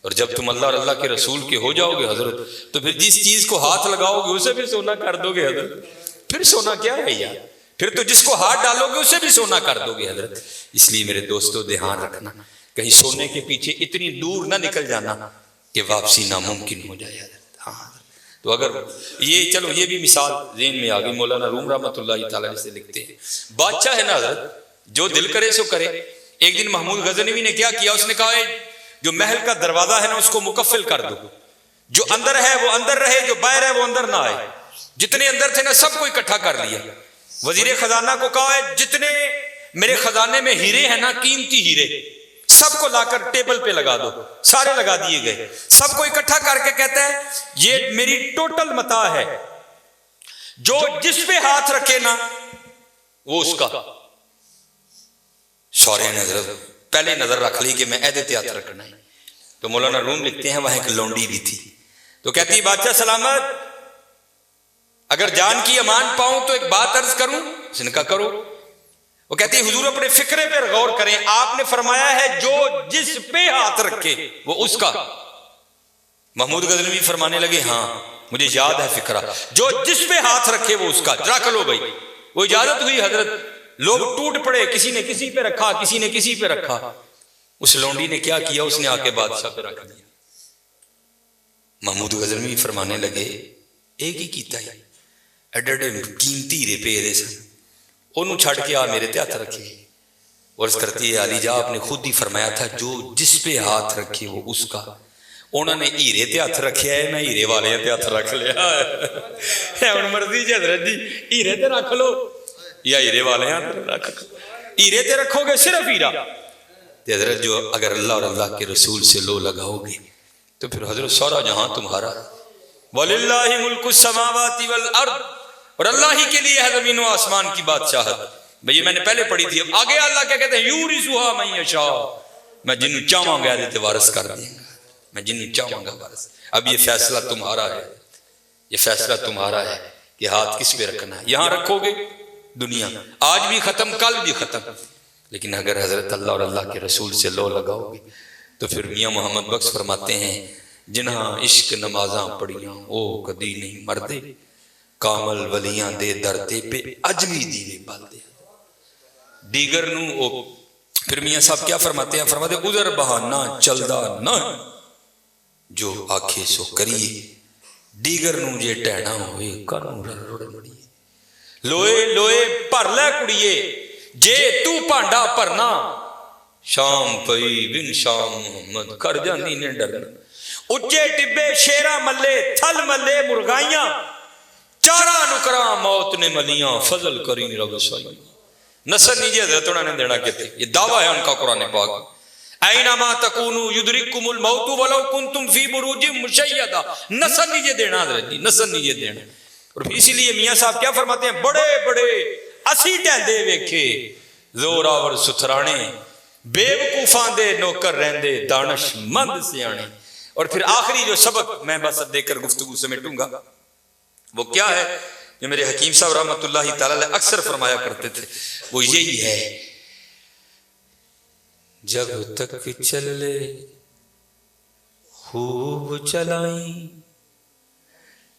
اور جب تم اللہ اور اللہ کے رسول کے ہو جاؤ گے حضرت تو پھر جس چیز کو ہاتھ لگاؤ گے اسے بھی سونا کر دو گے حضرت. پھر سونا کیا ہے یار, پھر تو جس کو ہاتھ ڈالو گے اسے بھی سونا کر دو گے حضرت. اس لیے میرے دوستو دھیان رکھنا, کہیں سونے کے پیچھے اتنی دور نہ نکل جانا کہ واپسی ناممکن ہو جائے حضرت. ہاں تو اگر یہ چلو یہ بھی مثال ذہن میں آ گئی. مولانا روم رحمۃ اللہ تعالیٰ سے لکھتے ہیں بادشاہ ہے نا حضرت جو دل کرے سو کرے. ایک دن محمود غزنوی نے کیا کیا, اس نے کہا جو محل کا دروازہ ہے نا اس کو مکفل کر دو, جو اندر ہے وہ اندر رہے, جو باہر ہے وہ اندر نہ آئے. جتنے اندر تھے نا سب کو اکٹھا کر لیا. وزیر خزانہ کو کہا ہے جتنے میرے خزانے میں ہیرے ہیں نا قیمتی ہیرے سب کو لا کر ٹیبل پہ لگا دو. سارے لگا دیے گئے, سب کو اکٹھا کر کے کہتا ہے یہ میری ٹوٹل متاع ہے, جو جس پہ ہاتھ رکھے نا وہ اس کا. سارے نظر پہلے نظر رکھ لی کہ میں عہدے ہاتھ رکھنا ہے. تو مولانا روم لکھتے ہیں وہاں ایک لونڈی بھی تھی, تو کہتی بادشاہ سلامت اگر جان کی امان پاؤں تو ایک بات عرض کروں؟ اس نے کہا کرو۔ وہ کہتی ہے حضور اپنے فکرے پر غور کریں، آپ نے فرمایا ہے جو جس پہ ہاتھ رکھے وہ اس کا۔ محمود غزنوی فرمانے لگے ہاں مجھے یاد ہے فکرہ، جو جس پہ ہاتھ رکھے وہ اس کا۔ رکھ لو بھائی۔ وہ اجازت ہوئی حضرت، لوگ ٹوٹ پڑے، کسی نے کسی پہ رکھا، کسی نے کسی پہ رکھا۔ اس لونڈی نے کیا کیا؟ اس نے آ کے بادشاہ پہ رکھ دیا۔ محمود غزنوی فرمانے لگے ایک ہی کیتا ہے، ایڈے ایڈے قیمتی ہیرے پہ دے سن، انہوں چھڑ کے آ میرے تے ہاتھ رکھے۔ عرض کرتی ہے علی جا آپ نے خود ہی فرمایا تھا جو جس پہ ہاتھ رکھے وہ اس کا۔ انہوں نے ہیرے تے ہاتھ رکھیا ہے، میں ہیرے والے تے ہاتھ رکھ لیا ہے۔ ہن مرضی جی حضرت جی، ہیرے تے رکھ لو یا ہیرے والے ہاتھ رکھ لو۔ ہیرے تے رکھو گے صرف ہیرا تے حضرت جو اگر اللہ اور اللہ کے رسول سے لو لگاؤ گے تو پھر حضرت سارا جہاں تمہارا۔ وَلِلَّهِ مُلْكُ السَّمَاوَاتِ وَالْأَرْضِ، اور اللہ ہی کے لیے ہے زمین و آسمان کی بادشاہت۔ بھئی میں نے پہلے پڑھی تھی، اب آگے اللہ کیا کہتے ہیں؟ یورثُهَا مَن یشاء، میں جنوں چاہوں گا دیتے وارث کر دیں گا، میں جنوں چاہوں گا وارث۔ اب یہ فیصلہ تمہارا ہے، یہ فیصلہ تمہارا ہے کہ ہاتھ کس پہ رکھنا ہے۔ یہاں رکھو گے دنیا آج بھی ختم کل بھی ختم، لیکن اگر حضرت اللہ اور اللہ کے رسول سے لو لگاؤ گے تو پھر میاں محمد بخش فرماتے ہیں جنہاں عشق نمازاں پڑھیاں او کدی نہیں مردے، کامل ولیاں دے درتے پہ اجمی دیوے بال دے۔ دیگر نو او پھر میاں صاحب کیا فرماتے ہیں؟ فرماتے ہیں ادھر بہانہ چلدا نہ جو آکھے سو کریے، دیگر نو جے ٹہنا ہوئے کروں رڑڑڑیے۔ لوئے لوئے پر لے کڑیے جے تو پانڈا پرنا، شام پئی بن شام محمد کر جانی نے ڈرنا۔ اچے ٹبے شیرہ ملے تھل ملے مرغائیاں، چارہ نکرا موت نے ملیاں فضل کریں رب سائیاں۔ نصر نیجے حضرت انہوں نے دینا کہتے یہ دعویٰ ہے ان کا قرآن پاک۔ اینما تکونو یدرککم الموت ولو کنتم فی بروج مشیدہ، نصر نیجے دینا حضرت جی، نصر نیجے دینا۔ اور اسی لیے میاں صاحب کیا فرماتے ہیں؟ بڑے بڑے اسی ٹہندے ویکھے زوراور ستھرانے، بے وقوفاں دے نوکر رہندے دانش مند سیانے۔ اور پھر آخری جو سبق میں بس دے کر گفتگو سمیٹوں گا وہ کیا ہے جو میرے حکیم صاحب رحمۃ اللہ تعالی علیہ اکثر فرمایا کرتے تھے، وہ یہی ہے جب تک چلے خوب چلائیں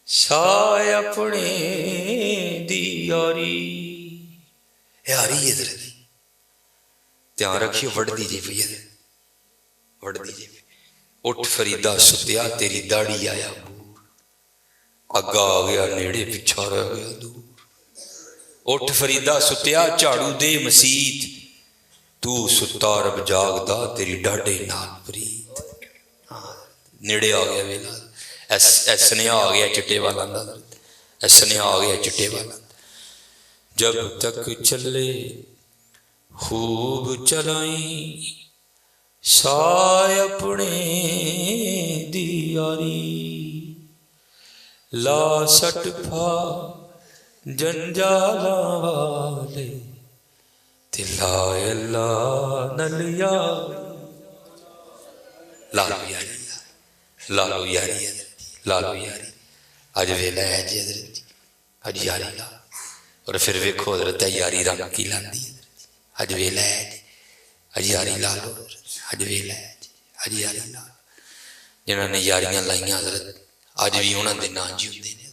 شائع اپنے دی یاری۔ یاری ادھر دھیان رکھیے، وڑ دیجیے بھیا، وڑ دیجیے۔ اٹھ فریدہ ستیا تیری داڑھی آیا بور، اگا آ گیا نیڑے پچھا رہ گیا دور۔ اٹھ فریدہ ستیا جھاڑو دے مسیت، تو ستا رب جاگدا تیری ڈاڈے نال پرید۔ نیڑے آ گیا ویلا، ایسنیا آ گیا چٹے والا، ایسنیا آ گیا چٹے والا۔ جب تک چلے خوب چلائیں شائع اپنے دی یاری، لا سٹ پھا جنجالاں والے تلائے اللہ نلیا۔ لالو یاری، لالو یاری، لالو یاری۔ اج ویلا ہے جی حضرت جی، اج یاری لا۔ اور پھر ویکھو حضرت یاری رنگ کی لاندی، اج ویلا ہے جی، اج یاری لا لو، اج ویلا ہے جی، اج یاری لا۔ جنہاں نے یاریاں لائیاں حضرت اج بھی انہاں دے نام جیوندے نے۔